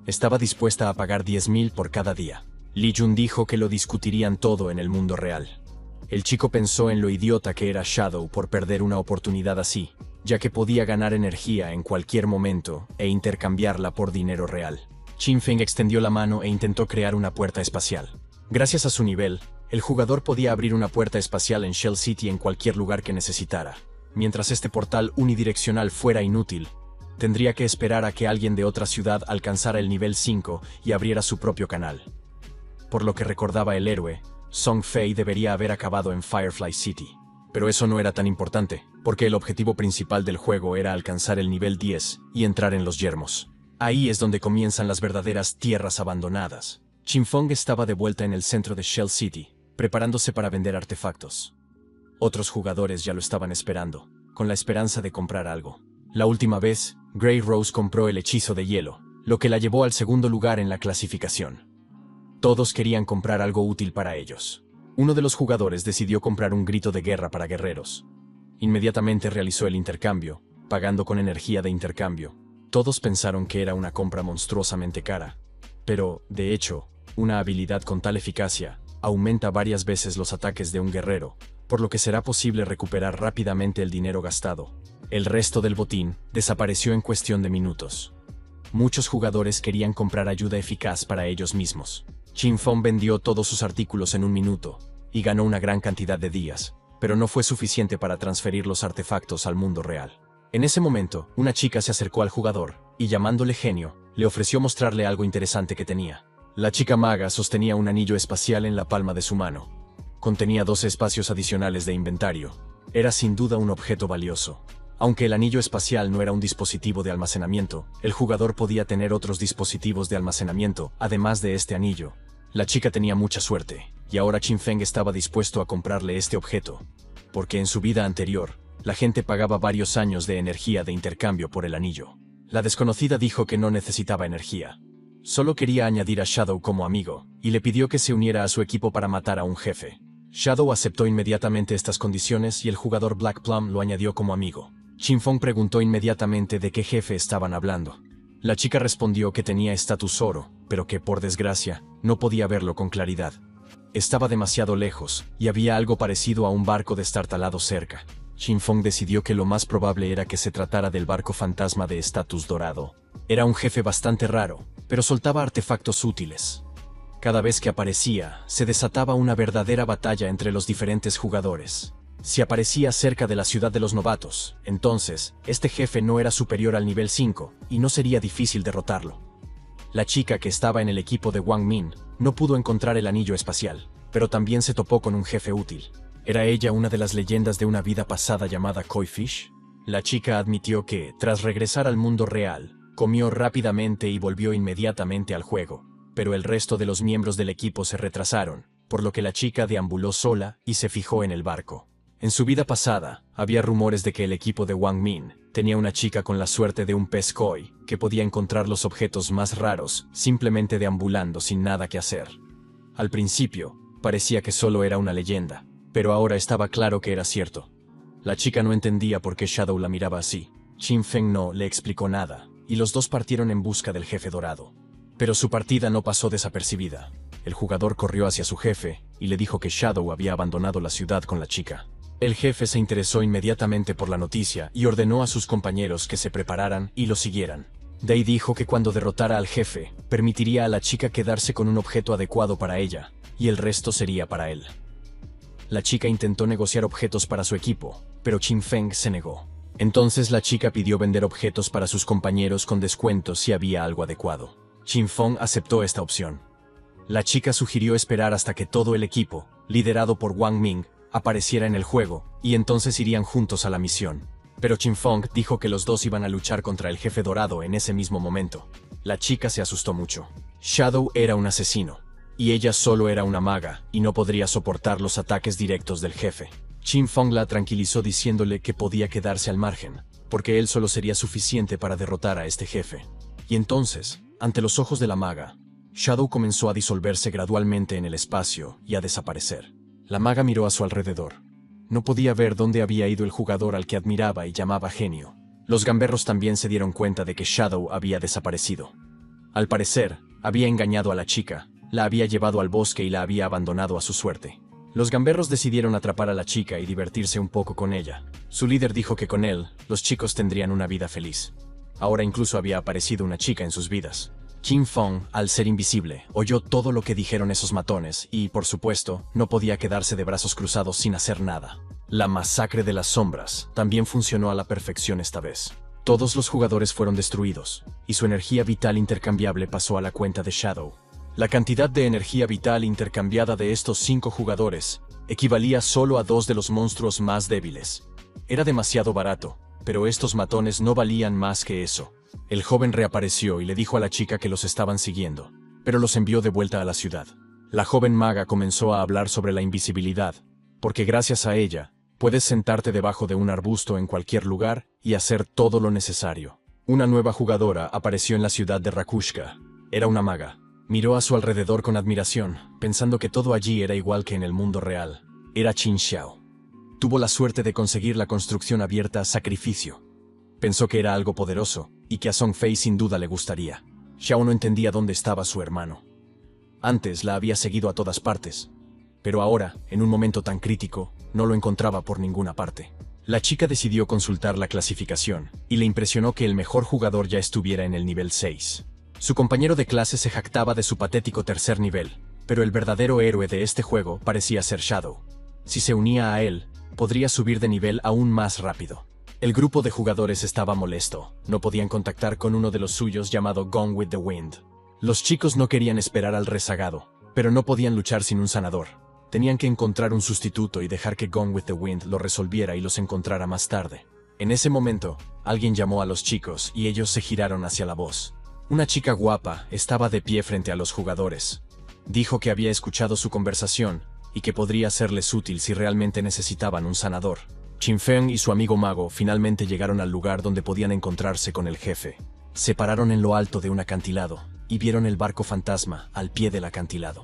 Estaba dispuesta a pagar 10.000 por cada día. Li Jun dijo que lo discutirían todo en el mundo real. El chico pensó en lo idiota que era Shadow por perder una oportunidad así, ya que podía ganar energía en cualquier momento e intercambiarla por dinero real. Qin Feng extendió la mano e intentó crear una puerta espacial. Gracias a su nivel, el jugador podía abrir una puerta espacial en Shell City en cualquier lugar que necesitara. Mientras este portal unidireccional fuera inútil, tendría que esperar a que alguien de otra ciudad alcanzara el nivel 5 y abriera su propio canal. Por lo que recordaba el héroe, Song Fei debería haber acabado en Firefly City. Pero eso no era tan importante, porque el objetivo principal del juego era alcanzar el nivel 10 y entrar en los yermos. Ahí es donde comienzan las verdaderas tierras abandonadas. Qin Feng estaba de vuelta en el centro de Shell City, preparándose para vender artefactos. Otros jugadores ya lo estaban esperando, con la esperanza de comprar algo. La última vez, Grey Rose compró el hechizo de hielo, lo que la llevó al 2º lugar en la clasificación. Todos querían comprar algo útil para ellos. Uno de los jugadores decidió comprar un grito de guerra para guerreros. Inmediatamente realizó el intercambio, pagando con energía de intercambio. Todos pensaron que era una compra monstruosamente cara. Pero, de hecho, una habilidad con tal eficacia aumenta varias veces los ataques de un guerrero, por lo que será posible recuperar rápidamente el dinero gastado. El resto del botín desapareció en cuestión de minutos. Muchos jugadores querían comprar ayuda eficaz para ellos mismos. Qin Feng vendió todos sus artículos en 1 minuto, y ganó una gran cantidad de días, pero no fue suficiente para transferir los artefactos al mundo real. En ese momento, una chica se acercó al jugador, y llamándole genio, le ofreció mostrarle algo interesante que tenía. La chica maga sostenía un anillo espacial en la palma de su mano. Contenía 12 espacios adicionales de inventario. Era sin duda un objeto valioso. Aunque el anillo espacial no era un dispositivo de almacenamiento, el jugador podía tener otros dispositivos de almacenamiento, además de este anillo. La chica tenía mucha suerte, y ahora Qin Feng estaba dispuesto a comprarle este objeto, porque en su vida anterior, la gente pagaba varios años de energía de intercambio por el anillo. La desconocida dijo que no necesitaba energía. Solo quería añadir a Shadow como amigo, y le pidió que se uniera a su equipo para matar a un jefe. Shadow aceptó inmediatamente estas condiciones y el jugador Black Plum lo añadió como amigo. Qin Feng preguntó inmediatamente de qué jefe estaban hablando. La chica respondió que tenía estatus oro, pero que, por desgracia, no podía verlo con claridad. Estaba demasiado lejos, y había algo parecido a un barco destartalado cerca. Qin Feng decidió que lo más probable era que se tratara del barco fantasma de estatus dorado. Era un jefe bastante raro, pero soltaba artefactos útiles. Cada vez que aparecía, se desataba una verdadera batalla entre los diferentes jugadores. Si aparecía cerca de la ciudad de los novatos, entonces, este jefe no era superior al nivel 5, y no sería difícil derrotarlo. La chica que estaba en el equipo de Wang Min no pudo encontrar el anillo espacial, pero también se topó con un jefe útil. ¿Era ella una de las leyendas de una vida pasada llamada Koi Fish? La chica admitió que, tras regresar al mundo real, comió rápidamente y volvió inmediatamente al juego, pero el resto de los miembros del equipo se retrasaron, por lo que la chica deambuló sola y se fijó en el barco. En su vida pasada, había rumores de que el equipo de Wang Min tenía una chica con la suerte de un pez koi, que podía encontrar los objetos más raros simplemente deambulando sin nada que hacer. Al principio, parecía que solo era una leyenda, pero ahora estaba claro que era cierto. La chica no entendía por qué Shadow la miraba así. Qin Feng no le explicó nada, y los dos partieron en busca del jefe dorado. Pero su partida no pasó desapercibida. El jugador corrió hacia su jefe y le dijo que Shadow había abandonado la ciudad con la chica. El jefe se interesó inmediatamente por la noticia y ordenó a sus compañeros que se prepararan y lo siguieran. Dei dijo que cuando derrotara al jefe, permitiría a la chica quedarse con un objeto adecuado para ella, y el resto sería para él. La chica intentó negociar objetos para su equipo, pero Qin Feng se negó. Entonces la chica pidió vender objetos para sus compañeros con descuentos si había algo adecuado. Qin Feng aceptó esta opción. La chica sugirió esperar hasta que todo el equipo, liderado por Wang Ming, apareciera en el juego, y entonces irían juntos a la misión. Pero Qin Feng dijo que los dos iban a luchar contra el jefe dorado en ese mismo momento. La chica se asustó mucho. Shadow era un asesino, y ella solo era una maga, y no podría soportar los ataques directos del jefe. Qin Feng la tranquilizó diciéndole que podía quedarse al margen, porque él solo sería suficiente para derrotar a este jefe. Y entonces, ante los ojos de la maga, Shadow comenzó a disolverse gradualmente en el espacio y a desaparecer. La maga miró a su alrededor. No podía ver dónde había ido el jugador al que admiraba y llamaba genio. Los gamberros también se dieron cuenta de que Shadow había desaparecido. Al parecer, había engañado a la chica, la había llevado al bosque y la había abandonado a su suerte. Los gamberros decidieron atrapar a la chica y divertirse un poco con ella. Su líder dijo que con él, los chicos tendrían una vida feliz. Ahora incluso había aparecido una chica en sus vidas. Qin Feng, al ser invisible, oyó todo lo que dijeron esos matones y, por supuesto, no podía quedarse de brazos cruzados sin hacer nada. La masacre de las sombras también funcionó a la perfección esta vez. Todos los jugadores fueron destruidos, y su energía vital intercambiable pasó a la cuenta de Shadow. La cantidad de energía vital intercambiada de estos 5 jugadores equivalía solo a 2 de los monstruos más débiles. Era demasiado barato, pero estos matones no valían más que eso. El joven reapareció y le dijo a la chica que los estaban siguiendo, pero los envió de vuelta a la ciudad. La joven maga comenzó a hablar sobre la invisibilidad, porque gracias a ella, puedes sentarte debajo de un arbusto en cualquier lugar y hacer todo lo necesario. Una nueva jugadora apareció en la ciudad de Rakushka. Era una maga. Miró a su alrededor con admiración, pensando que todo allí era igual que en el mundo real. Era Qin Xiao. Tuvo la suerte de conseguir la construcción abierta Sacrificio. Pensó que era algo poderoso, y que a Song Fei sin duda le gustaría. Xiao no entendía dónde estaba su hermano. Antes la había seguido a todas partes, pero ahora, en un momento tan crítico, no lo encontraba por ninguna parte. La chica decidió consultar la clasificación, y le impresionó que el mejor jugador ya estuviera en el nivel 6. Su compañero de clase se jactaba de su patético tercer nivel, pero el verdadero héroe de este juego parecía ser Shadow. Si se unía a él, podría subir de nivel aún más rápido. El grupo de jugadores estaba molesto, no podían contactar con uno de los suyos llamado Gone with the Wind. Los chicos no querían esperar al rezagado, pero no podían luchar sin un sanador. Tenían que encontrar un sustituto y dejar que Gone with the Wind lo resolviera y los encontrara más tarde. En ese momento, alguien llamó a los chicos y ellos se giraron hacia la voz. Una chica guapa estaba de pie frente a los jugadores. Dijo que había escuchado su conversación y que podría serles útil si realmente necesitaban un sanador. Qin Feng y su amigo mago finalmente llegaron al lugar donde podían encontrarse con el jefe. Se pararon en lo alto de un acantilado y vieron el barco fantasma al pie del acantilado.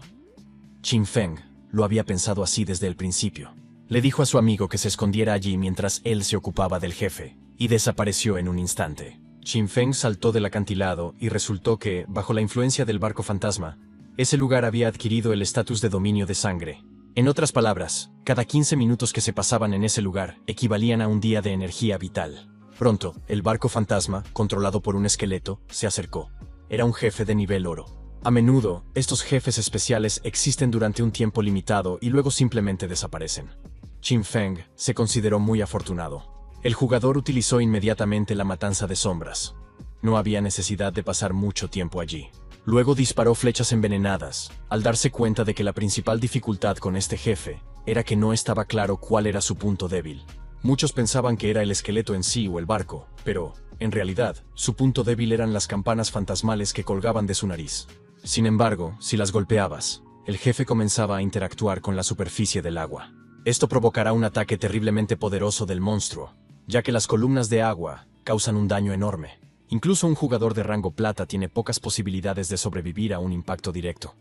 Qin Feng lo había pensado así desde el principio. Le dijo a su amigo que se escondiera allí mientras él se ocupaba del jefe, y desapareció en un instante. Qin Feng saltó del acantilado y resultó que, bajo la influencia del barco fantasma, ese lugar había adquirido el estatus de dominio de sangre. En otras palabras, cada 15 minutos que se pasaban en ese lugar equivalían a un día de energía vital. Pronto, el barco fantasma, controlado por un esqueleto, se acercó. Era un jefe de nivel oro. A menudo, estos jefes especiales existen durante un tiempo limitado y luego simplemente desaparecen. Qin Feng se consideró muy afortunado. El jugador utilizó inmediatamente la matanza de sombras. No había necesidad de pasar mucho tiempo allí. Luego disparó flechas envenenadas, al darse cuenta de que la principal dificultad con este jefe era que no estaba claro cuál era su punto débil. Muchos pensaban que era el esqueleto en sí o el barco, pero, en realidad, su punto débil eran las campanas fantasmales que colgaban de su nariz. Sin embargo, si las golpeabas, el jefe comenzaba a interactuar con la superficie del agua. Esto provocará un ataque terriblemente poderoso del monstruo, ya que las columnas de agua causan un daño enorme. Incluso un jugador de rango plata tiene pocas posibilidades de sobrevivir a un impacto directo.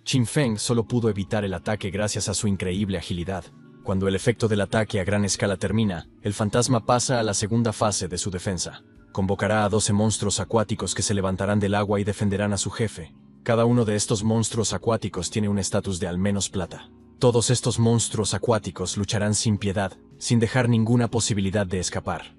Qin Feng solo pudo evitar el ataque gracias a su increíble agilidad. Cuando el efecto del ataque a gran escala termina, el fantasma pasa a la segunda fase de su defensa. Convocará a 12 monstruos acuáticos que se levantarán del agua y defenderán a su jefe. Cada uno de estos monstruos acuáticos tiene un estatus de al menos plata. Todos estos monstruos acuáticos lucharán sin piedad, sin dejar ninguna posibilidad de escapar.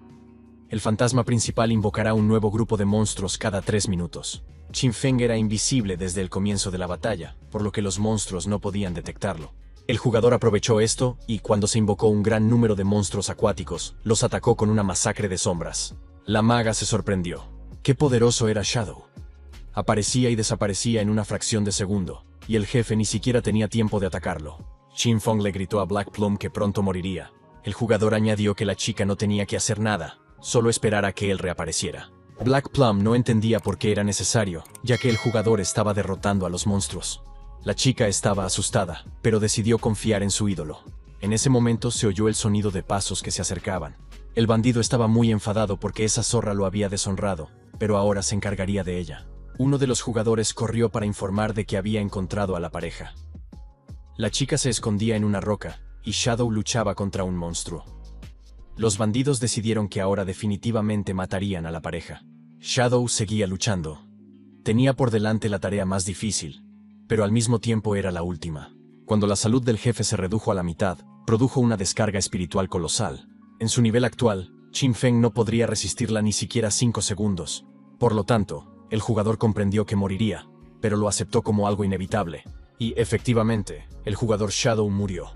El fantasma principal invocará un nuevo grupo de monstruos cada 3 minutos. Qin Feng era invisible desde el comienzo de la batalla, por lo que los monstruos no podían detectarlo. El jugador aprovechó esto y, cuando se invocó un gran número de monstruos acuáticos, los atacó con una masacre de sombras. La maga se sorprendió. ¡Qué poderoso era Shadow! Aparecía y desaparecía en una fracción de segundo, y el jefe ni siquiera tenía tiempo de atacarlo. Qin Feng le gritó a Black Plum que pronto moriría. El jugador añadió que la chica no tenía que hacer nada, solo esperar a que él reapareciera. Black Plum no entendía por qué era necesario, ya que el jugador estaba derrotando a los monstruos. La chica estaba asustada, pero decidió confiar en su ídolo. En ese momento se oyó el sonido de pasos que se acercaban. El bandido estaba muy enfadado porque esa zorra lo había deshonrado, pero ahora se encargaría de ella. Uno de los jugadores corrió para informar de que había encontrado a la pareja. La chica se escondía en una roca, y Shadow luchaba contra un monstruo. Los bandidos decidieron que ahora definitivamente matarían a la pareja. Shadow seguía luchando. Tenía por delante la tarea más difícil, pero al mismo tiempo era la última. Cuando la salud del jefe se redujo a la mitad, produjo una descarga espiritual colosal. En su nivel actual, Qin Feng no podría resistirla ni siquiera 5 segundos. Por lo tanto, el jugador comprendió que moriría, pero lo aceptó como algo inevitable. Y, efectivamente, el jugador Shadow murió.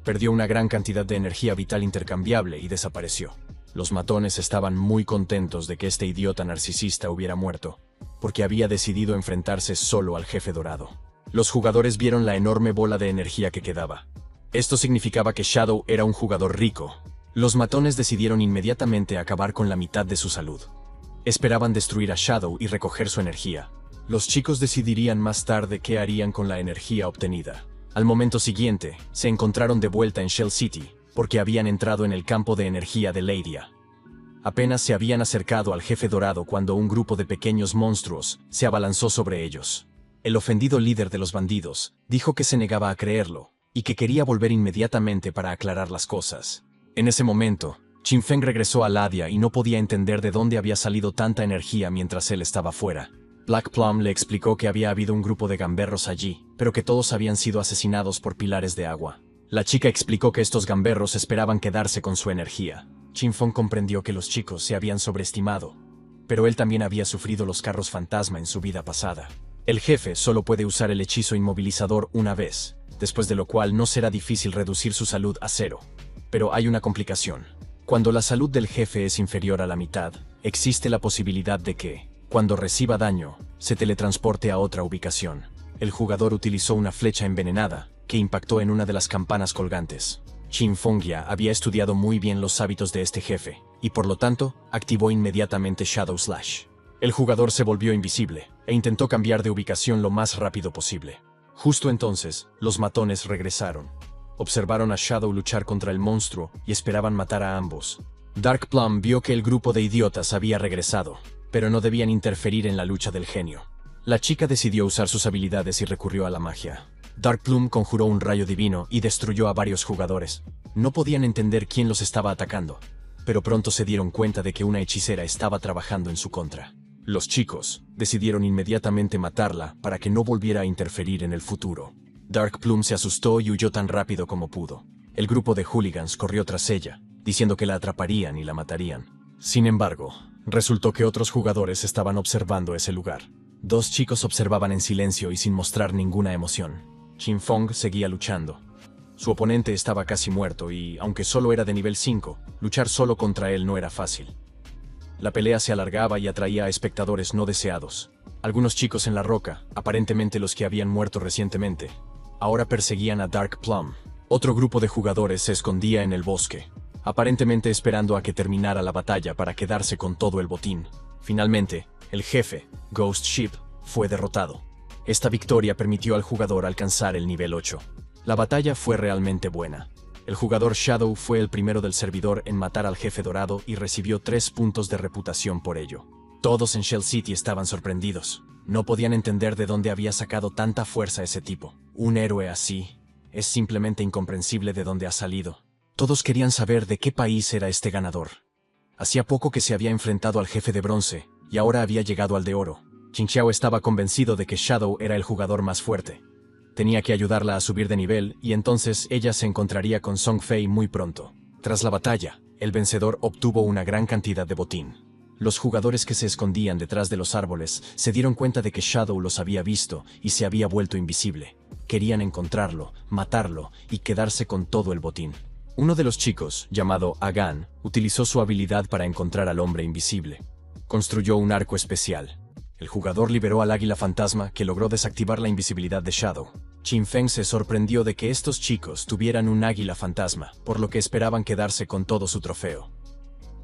Perdió una gran cantidad de energía vital intercambiable y desapareció. Los matones estaban muy contentos de que este idiota narcisista hubiera muerto, porque había decidido enfrentarse solo al jefe dorado. Los jugadores vieron la enorme bola de energía que quedaba. Esto significaba que Shadow era un jugador rico. Los matones decidieron inmediatamente acabar con la mitad de su salud. Esperaban destruir a Shadow y recoger su energía. Los chicos decidirían más tarde qué harían con la energía obtenida. Al momento siguiente, se encontraron de vuelta en Shell City, porque habían entrado en el campo de energía de Leidia. Apenas se habían acercado al jefe dorado cuando un grupo de pequeños monstruos se abalanzó sobre ellos. El ofendido líder de los bandidos dijo que se negaba a creerlo, y que quería volver inmediatamente para aclarar las cosas. En ese momento, Qin Feng regresó a Ladia y no podía entender de dónde había salido tanta energía mientras él estaba fuera. Black Plum le explicó que había habido un grupo de gamberros allí, pero que todos habían sido asesinados por pilares de agua. La chica explicó que estos gamberros esperaban quedarse con su energía. Qin Feng comprendió que los chicos se habían sobreestimado, pero él también había sufrido los carros fantasma en su vida pasada. El jefe solo puede usar el hechizo inmovilizador una vez, después de lo cual no será difícil reducir su salud a 0. Pero hay una complicación. Cuando la salud del jefe es inferior a la mitad, existe la posibilidad de que, cuando reciba daño, se teletransporte a otra ubicación. El jugador utilizó una flecha envenenada, que impactó en una de las campanas colgantes. Qin Feng ya había estudiado muy bien los hábitos de este jefe, y por lo tanto, activó inmediatamente Shadow Slash. El jugador se volvió invisible, e intentó cambiar de ubicación lo más rápido posible. Justo entonces, los matones regresaron. Observaron a Shadow luchar contra el monstruo y esperaban matar a ambos. Dark Plum vio que el grupo de idiotas había regresado, pero no debían interferir en la lucha del genio. La chica decidió usar sus habilidades y recurrió a la magia. Dark Plum conjuró un rayo divino y destruyó a varios jugadores. No podían entender quién los estaba atacando, pero pronto se dieron cuenta de que una hechicera estaba trabajando en su contra. Los chicos decidieron inmediatamente matarla para que no volviera a interferir en el futuro. Dark Plum se asustó y huyó tan rápido como pudo. El grupo de hooligans corrió tras ella, diciendo que la atraparían y la matarían. Sin embargo, resultó que otros jugadores estaban observando ese lugar. Dos chicos observaban en silencio y sin mostrar ninguna emoción. Qin Feng seguía luchando. Su oponente estaba casi muerto y, aunque solo era de nivel 5, luchar solo contra él no era fácil. La pelea se alargaba y atraía a espectadores no deseados. Algunos chicos en la roca, aparentemente los que habían muerto recientemente, ahora perseguían a Dark Plum. Otro grupo de jugadores se escondía en el bosque, aparentemente esperando a que terminara la batalla para quedarse con todo el botín. Finalmente, el jefe, Ghost Ship, fue derrotado. Esta victoria permitió al jugador alcanzar el nivel 8. La batalla fue realmente buena. El jugador Shadow fue el primero del servidor en matar al jefe dorado y recibió 3 puntos de reputación por ello. Todos en Shell City estaban sorprendidos. No podían entender de dónde había sacado tanta fuerza ese tipo. Un héroe así es simplemente incomprensible de dónde ha salido. Todos querían saber de qué país era este ganador. Hacía poco que se había enfrentado al jefe de bronce, y ahora había llegado al de oro. Qin Xiao estaba convencido de que Shadow era el jugador más fuerte. Tenía que ayudarla a subir de nivel, y entonces ella se encontraría con Song Fei muy pronto. Tras la batalla, el vencedor obtuvo una gran cantidad de botín. Los jugadores que se escondían detrás de los árboles se dieron cuenta de que Shadow los había visto y se había vuelto invisible. Querían encontrarlo, matarlo y quedarse con todo el botín. Uno de los chicos, llamado Agan, utilizó su habilidad para encontrar al hombre invisible. Construyó un arco especial. El jugador liberó al águila fantasma que logró desactivar la invisibilidad de Shadow. Qin Feng se sorprendió de que estos chicos tuvieran un águila fantasma, por lo que esperaban quedarse con todo su trofeo.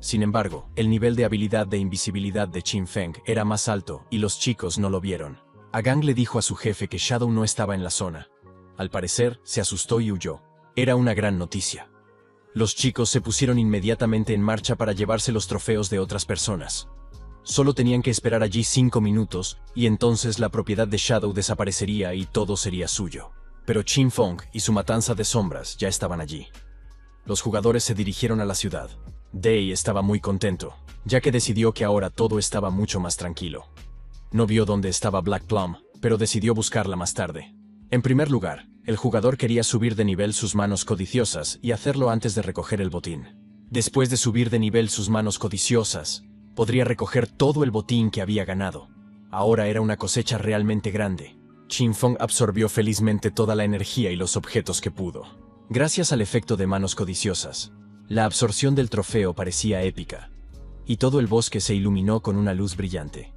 Sin embargo, el nivel de habilidad de invisibilidad de Qin Feng era más alto y los chicos no lo vieron. Agang le dijo a su jefe que Shadow no estaba en la zona. Al parecer, se asustó y huyó. Era una gran noticia. Los chicos se pusieron inmediatamente en marcha para llevarse los trofeos de otras personas. Solo tenían que esperar allí 5 minutos, y entonces la propiedad de Shadow desaparecería y todo sería suyo. Pero Qin Feng y su matanza de sombras ya estaban allí. Los jugadores se dirigieron a la ciudad. Day estaba muy contento, ya que decidió que ahora todo estaba mucho más tranquilo. No vio dónde estaba Black Plum, pero decidió buscarla más tarde. En primer lugar, el jugador quería subir de nivel sus manos codiciosas y hacerlo antes de recoger el botín. Después de subir de nivel sus manos codiciosas, podría recoger todo el botín que había ganado. Ahora era una cosecha realmente grande. Qin Feng absorbió felizmente toda la energía y los objetos que pudo. Gracias al efecto de manos codiciosas, la absorción del trofeo parecía épica, y todo el bosque se iluminó con una luz brillante.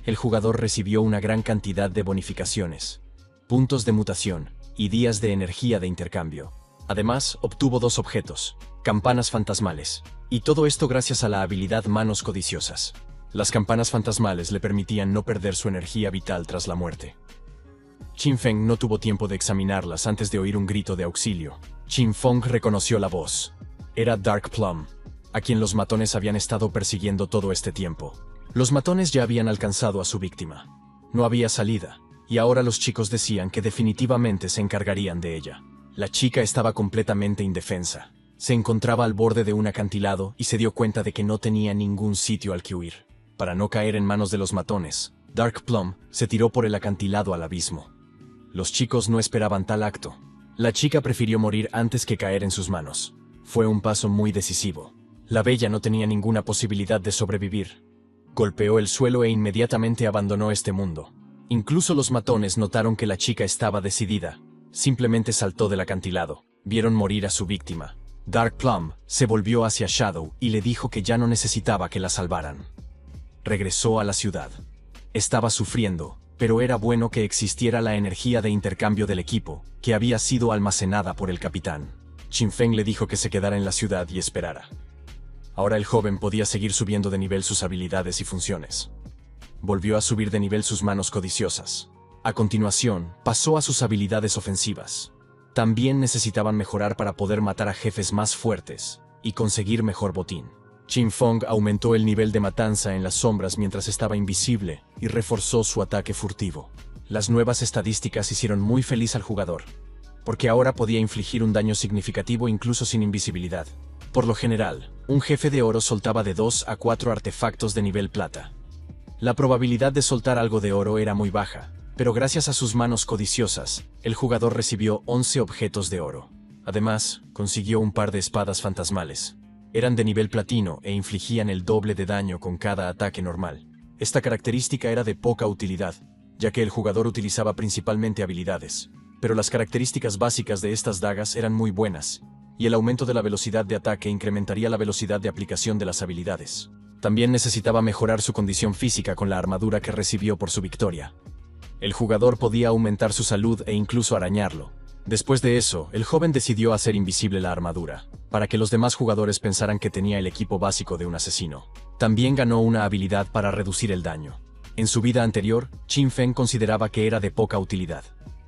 El jugador recibió una gran cantidad de bonificaciones, puntos de mutación y días de energía de intercambio. Además, obtuvo 2 objetos, campanas fantasmales, y todo esto gracias a la habilidad Manos Codiciosas. Las campanas fantasmales le permitían no perder su energía vital tras la muerte. Qin Feng no tuvo tiempo de examinarlas antes de oír un grito de auxilio. Qin Feng reconoció la voz. Era Dark Plum, a quien los matones habían estado persiguiendo todo este tiempo. Los matones ya habían alcanzado a su víctima. No había salida, y ahora los chicos decían que definitivamente se encargarían de ella. La chica estaba completamente indefensa. Se encontraba al borde de un acantilado y se dio cuenta de que no tenía ningún sitio al que huir. Para no caer en manos de los matones, Dark Plum se tiró por el acantilado al abismo. Los chicos no esperaban tal acto. La chica prefirió morir antes que caer en sus manos. Fue un paso muy decisivo. La bella no tenía ninguna posibilidad de sobrevivir. Golpeó el suelo e inmediatamente abandonó este mundo. Incluso los matones notaron que la chica estaba decidida. Simplemente saltó del acantilado. Vieron morir a su víctima. Dark Plum se volvió hacia Shadow y le dijo que ya no necesitaba que la salvaran. Regresó a la ciudad. Estaba sufriendo, pero era bueno que existiera la energía de intercambio del equipo, que había sido almacenada por el capitán. Qin Feng le dijo que se quedara en la ciudad y esperara. Ahora el joven podía seguir subiendo de nivel sus habilidades y funciones. Volvió a subir de nivel sus manos codiciosas. A continuación, pasó a sus habilidades ofensivas. También necesitaban mejorar para poder matar a jefes más fuertes y conseguir mejor botín. Qinfeng aumentó el nivel de matanza en las sombras mientras estaba invisible y reforzó su ataque furtivo. Las nuevas estadísticas hicieron muy feliz al jugador, porque ahora podía infligir un daño significativo incluso sin invisibilidad. Por lo general, un jefe de oro soltaba de 2 a 4 artefactos de nivel plata. La probabilidad de soltar algo de oro era muy baja, pero gracias a sus manos codiciosas, el jugador recibió 11 objetos de oro. Además, consiguió un par de espadas fantasmales. Eran de nivel platino e infligían el doble de daño con cada ataque normal. Esta característica era de poca utilidad, ya que el jugador utilizaba principalmente habilidades, pero las características básicas de estas dagas eran muy buenas, y el aumento de la velocidad de ataque incrementaría la velocidad de aplicación de las habilidades. También necesitaba mejorar su condición física con la armadura que recibió por su victoria. El jugador podía aumentar su salud e incluso arañarlo. Después de eso, el joven decidió hacer invisible la armadura, para que los demás jugadores pensaran que tenía el equipo básico de un asesino. También ganó una habilidad para reducir el daño. En su vida anterior, Qinfeng consideraba que era de poca utilidad.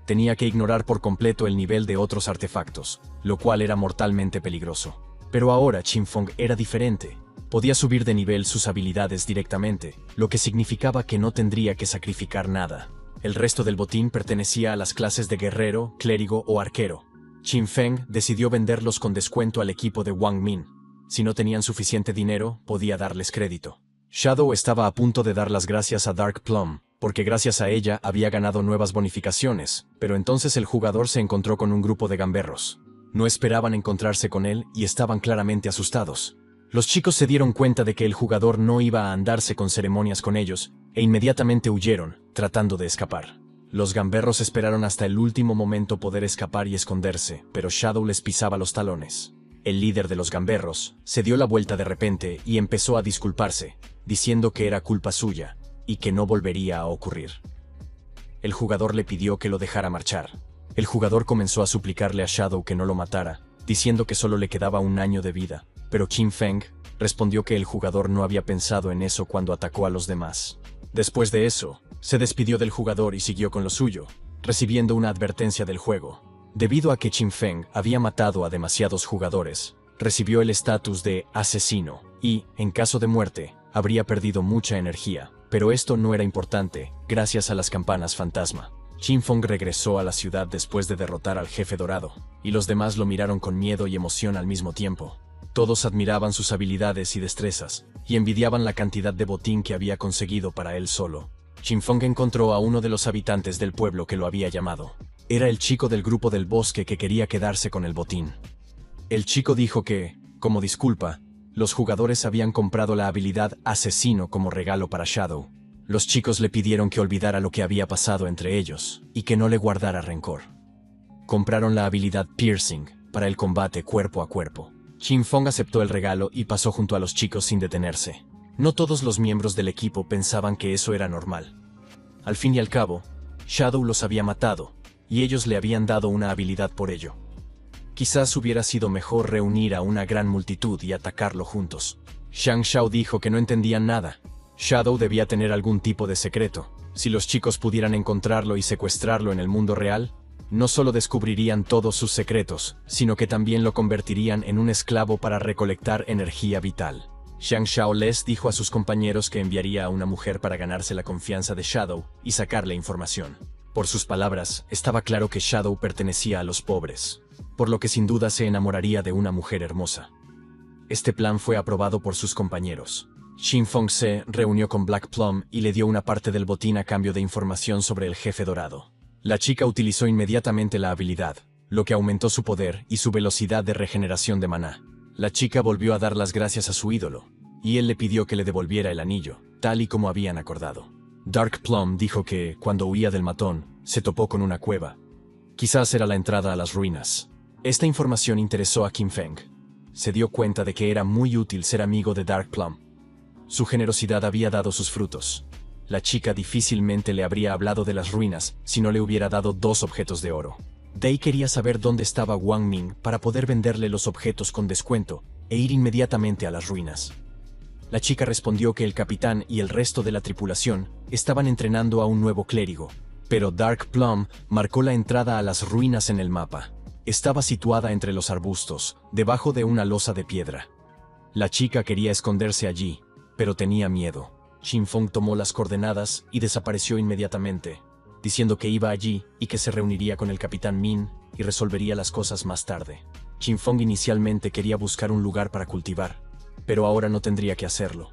Tenía que ignorar por completo el nivel de otros artefactos, lo cual era mortalmente peligroso. Pero ahora Qinfeng era diferente. Podía subir de nivel sus habilidades directamente, lo que significaba que no tendría que sacrificar nada. El resto del botín pertenecía a las clases de guerrero, clérigo o arquero. Qinfeng decidió venderlos con descuento al equipo de Wang Min. Si no tenían suficiente dinero, podía darles crédito. Shadow estaba a punto de dar las gracias a Dark Plum, porque gracias a ella había ganado nuevas bonificaciones, pero entonces el jugador se encontró con un grupo de gamberros. No esperaban encontrarse con él y estaban claramente asustados. Los chicos se dieron cuenta de que el jugador no iba a andarse con ceremonias con ellos, e inmediatamente huyeron, tratando de escapar. Los gamberros esperaron hasta el último momento poder escapar y esconderse, pero Shadow les pisaba los talones. El líder de los gamberros se dio la vuelta de repente y empezó a disculparse, diciendo que era culpa suya, y que no volvería a ocurrir. El jugador le pidió que lo dejara marchar. El jugador comenzó a suplicarle a Shadow que no lo matara, diciendo que solo le quedaba un año de vida, pero Qinfeng respondió que el jugador no había pensado en eso cuando atacó a los demás. Después de eso, se despidió del jugador y siguió con lo suyo, recibiendo una advertencia del juego. Debido a que Qinfeng había matado a demasiados jugadores, recibió el estatus de asesino y, en caso de muerte, habría perdido mucha energía, pero esto no era importante, gracias a las campanas fantasma. Qinfeng regresó a la ciudad después de derrotar al jefe dorado, y los demás lo miraron con miedo y emoción al mismo tiempo. Todos admiraban sus habilidades y destrezas, y envidiaban la cantidad de botín que había conseguido para él solo. Qinfeng encontró a uno de los habitantes del pueblo que lo había llamado. Era el chico del grupo del bosque que quería quedarse con el botín. El chico dijo que, como disculpa, los jugadores habían comprado la habilidad asesino como regalo para Shadow. Los chicos le pidieron que olvidara lo que había pasado entre ellos, y que no le guardara rencor. Compraron la habilidad piercing para el combate cuerpo a cuerpo. Qinfeng aceptó el regalo y pasó junto a los chicos sin detenerse. No todos los miembros del equipo pensaban que eso era normal. Al fin y al cabo, Shadow los había matado, y ellos le habían dado una habilidad por ello. Quizás hubiera sido mejor reunir a una gran multitud y atacarlo juntos. Shang Shao dijo que no entendían nada. Shadow debía tener algún tipo de secreto. Si los chicos pudieran encontrarlo y secuestrarlo en el mundo real, no solo descubrirían todos sus secretos, sino que también lo convertirían en un esclavo para recolectar energía vital. Shang Shao les dijo a sus compañeros que enviaría a una mujer para ganarse la confianza de Shadow y sacarle información. Por sus palabras, estaba claro que Shadow pertenecía a los pobres, por lo que sin duda se enamoraría de una mujer hermosa. Este plan fue aprobado por sus compañeros. Qinfeng se reunió con Black Plum y le dio una parte del botín a cambio de información sobre el jefe dorado. La chica utilizó inmediatamente la habilidad, lo que aumentó su poder y su velocidad de regeneración de maná. La chica volvió a dar las gracias a su ídolo, y él le pidió que le devolviera el anillo, tal y como habían acordado. Dark Plum dijo que, cuando huía del matón, se topó con una cueva. Quizás era la entrada a las ruinas. Esta información interesó a Qinfeng. Se dio cuenta de que era muy útil ser amigo de Dark Plum. Su generosidad había dado sus frutos. La chica difícilmente le habría hablado de las ruinas si no le hubiera dado 2 objetos de oro. Dei quería saber dónde estaba Wang Ming para poder venderle los objetos con descuento e ir inmediatamente a las ruinas. La chica respondió que el capitán y el resto de la tripulación estaban entrenando a un nuevo clérigo, pero Dark Plum marcó la entrada a las ruinas en el mapa. Estaba situada entre los arbustos, debajo de una losa de piedra. La chica quería esconderse allí, pero tenía miedo. Qinfeng tomó las coordenadas y desapareció inmediatamente, diciendo que iba allí y que se reuniría con el capitán Min y resolvería las cosas más tarde. Qinfeng inicialmente quería buscar un lugar para cultivar, pero ahora no tendría que hacerlo.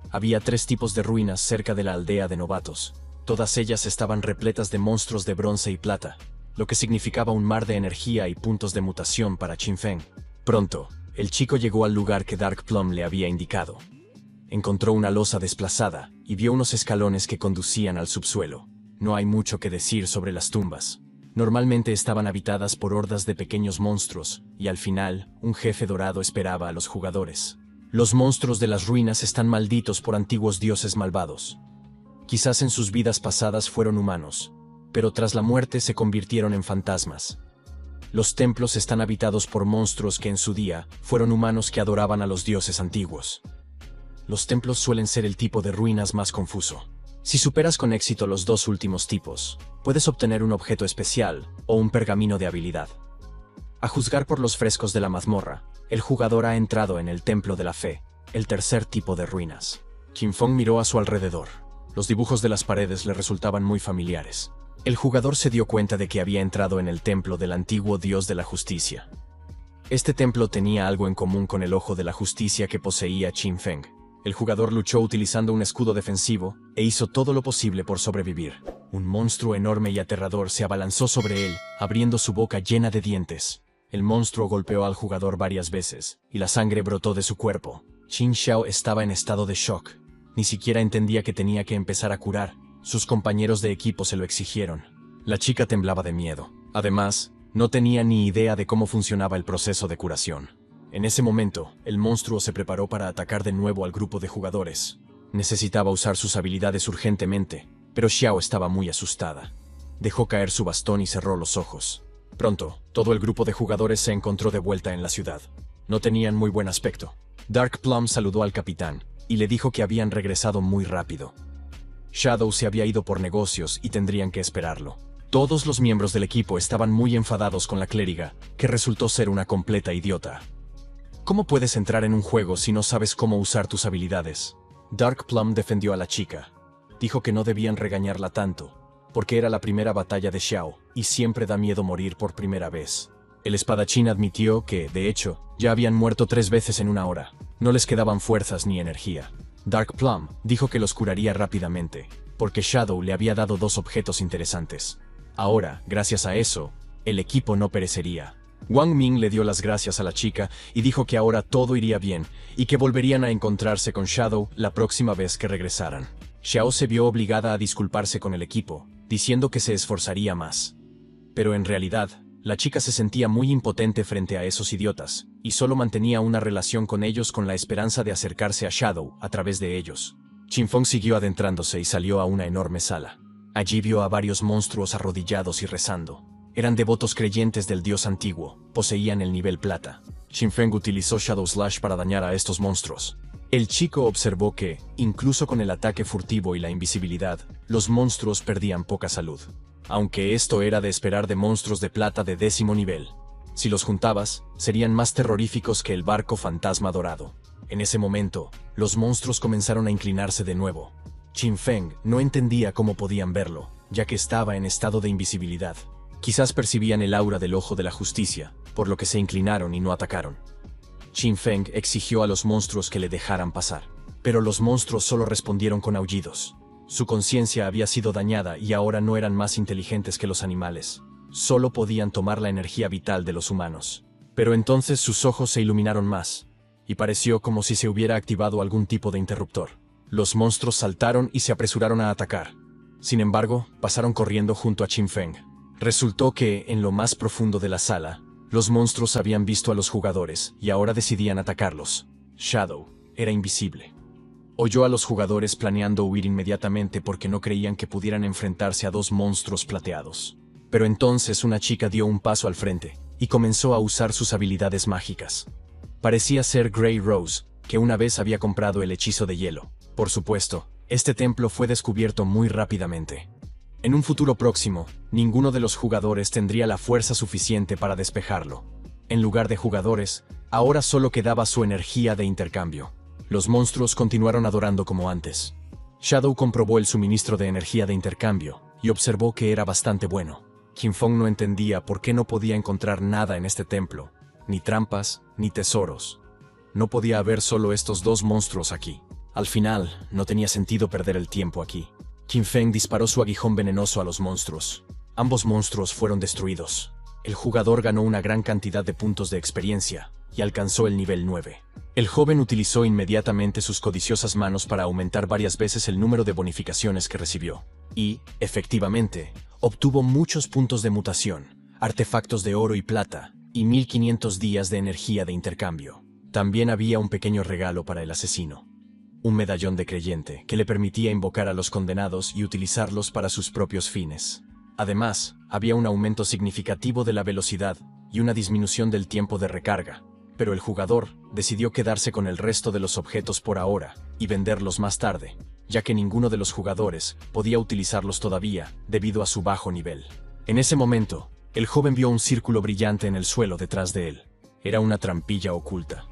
Había 3 tipos de ruinas cerca de la aldea de novatos. Todas ellas estaban repletas de monstruos de bronce y plata, lo que significaba un mar de energía y puntos de mutación para Qinfeng. Pronto, el chico llegó al lugar que Dark Plum le había indicado. Encontró una losa desplazada y vio unos escalones que conducían al subsuelo. No hay mucho que decir sobre las tumbas. Normalmente estaban habitadas por hordas de pequeños monstruos, y al final, un jefe dorado esperaba a los jugadores. Los monstruos de las ruinas están malditos por antiguos dioses malvados. Quizás en sus vidas pasadas fueron humanos, pero tras la muerte se convirtieron en fantasmas. Los templos están habitados por monstruos que en su día fueron humanos que adoraban a los dioses antiguos. Los templos suelen ser el tipo de ruinas más confuso. Si superas con éxito los 2 últimos tipos, puedes obtener un objeto especial o un pergamino de habilidad. A juzgar por los frescos de la mazmorra, el jugador ha entrado en el Templo de la Fe, el 3er tipo de ruinas. Qinfeng miró a su alrededor. Los dibujos de las paredes le resultaban muy familiares. El jugador se dio cuenta de que había entrado en el templo del antiguo dios de la justicia. Este templo tenía algo en común con el ojo de la justicia que poseía Qinfeng. El jugador luchó utilizando un escudo defensivo e hizo todo lo posible por sobrevivir. Un monstruo enorme y aterrador se abalanzó sobre él, abriendo su boca llena de dientes. El monstruo golpeó al jugador varias veces, y la sangre brotó de su cuerpo. Qin Xiao estaba en estado de shock. Ni siquiera entendía que tenía que empezar a curar. Sus compañeros de equipo se lo exigieron. La chica temblaba de miedo. Además, no tenía ni idea de cómo funcionaba el proceso de curación. En ese momento, el monstruo se preparó para atacar de nuevo al grupo de jugadores. Necesitaba usar sus habilidades urgentemente, pero Xiao estaba muy asustada. Dejó caer su bastón y cerró los ojos. Pronto, todo el grupo de jugadores se encontró de vuelta en la ciudad. No tenían muy buen aspecto. Dark Plum saludó al capitán y le dijo que habían regresado muy rápido. Shadow se había ido por negocios y tendrían que esperarlo. Todos los miembros del equipo estaban muy enfadados con la clériga, que resultó ser una completa idiota. ¿Cómo puedes entrar en un juego si no sabes cómo usar tus habilidades? Dark Plum defendió a la chica. Dijo que no debían regañarla tanto, porque era la primera batalla de Xiao, y siempre da miedo morir por primera vez. El espadachín admitió que, de hecho, ya habían muerto 3 veces en una hora. No les quedaban fuerzas ni energía. Dark Plum dijo que los curaría rápidamente, porque Shadow le había dado 2 objetos interesantes. Ahora, gracias a eso, el equipo no perecería. Wang Ming le dio las gracias a la chica y dijo que ahora todo iría bien y que volverían a encontrarse con Shadow la próxima vez que regresaran. Xiao se vio obligada a disculparse con el equipo, diciendo que se esforzaría más. Pero en realidad, la chica se sentía muy impotente frente a esos idiotas, y solo mantenía una relación con ellos con la esperanza de acercarse a Shadow a través de ellos. Qinfeng siguió adentrándose y salió a una enorme sala. Allí vio a varios monstruos arrodillados y rezando. Eran devotos creyentes del dios antiguo, poseían el nivel plata. Qinfeng utilizó Shadow Slash para dañar a estos monstruos. El chico observó que, incluso con el ataque furtivo y la invisibilidad, los monstruos perdían poca salud. Aunque esto era de esperar de monstruos de plata de 10º nivel. Si los juntabas, serían más terroríficos que el barco fantasma dorado. En ese momento, los monstruos comenzaron a inclinarse de nuevo. Qinfeng no entendía cómo podían verlo, ya que estaba en estado de invisibilidad. Quizás percibían el aura del ojo de la justicia, por lo que se inclinaron y no atacaron. Qinfeng exigió a los monstruos que le dejaran pasar, pero los monstruos solo respondieron con aullidos. Su conciencia había sido dañada y ahora no eran más inteligentes que los animales. Solo podían tomar la energía vital de los humanos. Pero entonces sus ojos se iluminaron más, y pareció como si se hubiera activado algún tipo de interruptor. Los monstruos saltaron y se apresuraron a atacar. Sin embargo, pasaron corriendo junto a Qinfeng. Resultó que, en lo más profundo de la sala, los monstruos habían visto a los jugadores y ahora decidían atacarlos. Shadow era invisible. Oyó a los jugadores planeando huir inmediatamente porque no creían que pudieran enfrentarse a 2 monstruos plateados. Pero entonces una chica dio un paso al frente y comenzó a usar sus habilidades mágicas. Parecía ser Grey Rose, que una vez había comprado el hechizo de hielo. Por supuesto, este templo fue descubierto muy rápidamente. En un futuro próximo, ninguno de los jugadores tendría la fuerza suficiente para despejarlo. En lugar de jugadores, ahora solo quedaba su energía de intercambio. Los monstruos continuaron adorando como antes. Shadow comprobó el suministro de energía de intercambio y observó que era bastante bueno. Qinfeng no entendía por qué no podía encontrar nada en este templo, ni trampas, ni tesoros. No podía haber solo estos dos monstruos aquí. Al final, no tenía sentido perder el tiempo aquí. Qinfeng disparó su aguijón venenoso a los monstruos. Ambos monstruos fueron destruidos. El jugador ganó una gran cantidad de puntos de experiencia y alcanzó el nivel 9. El joven utilizó inmediatamente sus codiciosas manos para aumentar varias veces el número de bonificaciones que recibió. Y, efectivamente, obtuvo muchos puntos de mutación, artefactos de oro y plata, y 1500 días de energía de intercambio. También había un pequeño regalo para el asesino. Un medallón de creyente que le permitía invocar a los condenados y utilizarlos para sus propios fines. Además, había un aumento significativo de la velocidad y una disminución del tiempo de recarga, pero el jugador decidió quedarse con el resto de los objetos por ahora y venderlos más tarde, ya que ninguno de los jugadores podía utilizarlos todavía debido a su bajo nivel. En ese momento, el joven vio un círculo brillante en el suelo detrás de él. Era una trampilla oculta.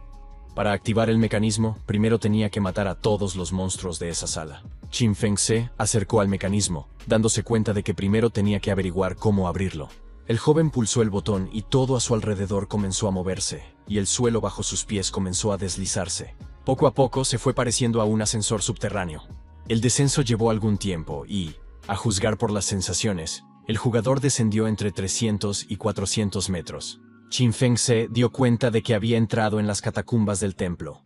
Para activar el mecanismo, primero tenía que matar a todos los monstruos de esa sala. Qinfeng se acercó al mecanismo, dándose cuenta de que primero tenía que averiguar cómo abrirlo. El joven pulsó el botón y todo a su alrededor comenzó a moverse, y el suelo bajo sus pies comenzó a deslizarse. Poco a poco se fue pareciendo a un ascensor subterráneo. El descenso llevó algún tiempo y, a juzgar por las sensaciones, el jugador descendió entre 300 y 400 metros. Qinfeng se dio cuenta de que había entrado en las catacumbas del templo.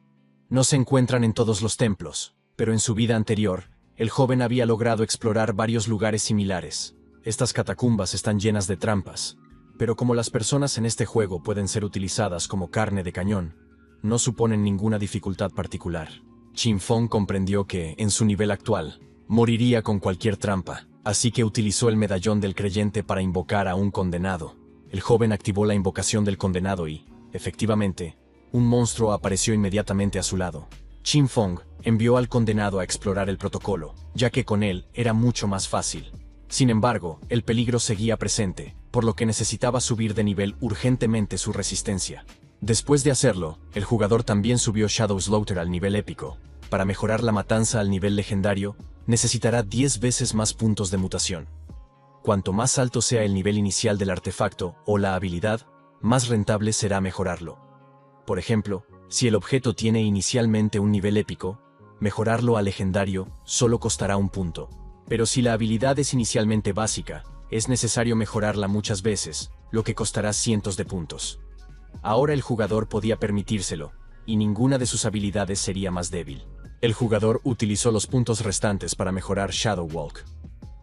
No se encuentran en todos los templos, pero en su vida anterior, el joven había logrado explorar varios lugares similares. Estas catacumbas están llenas de trampas, pero como las personas en este juego pueden ser utilizadas como carne de cañón, no suponen ninguna dificultad particular. Qinfeng comprendió que, en su nivel actual, moriría con cualquier trampa, así que utilizó el medallón del creyente para invocar a un condenado. El joven activó la invocación del condenado y, efectivamente, un monstruo apareció inmediatamente a su lado. Qinfeng envió al condenado a explorar el protocolo, ya que con él era mucho más fácil. Sin embargo, el peligro seguía presente, por lo que necesitaba subir de nivel urgentemente su resistencia. Después de hacerlo, el jugador también subió Shadow Slaughter al nivel épico. Para mejorar la matanza al nivel legendario, necesitará 10 veces más puntos de mutación. Cuanto más alto sea el nivel inicial del artefacto o la habilidad, más rentable será mejorarlo. Por ejemplo, si el objeto tiene inicialmente un nivel épico, mejorarlo a legendario solo costará 1 punto. Pero si la habilidad es inicialmente básica, es necesario mejorarla muchas veces, lo que costará cientos de puntos. Ahora el jugador podía permitírselo, y ninguna de sus habilidades sería más débil. El jugador utilizó los puntos restantes para mejorar Shadow Walk.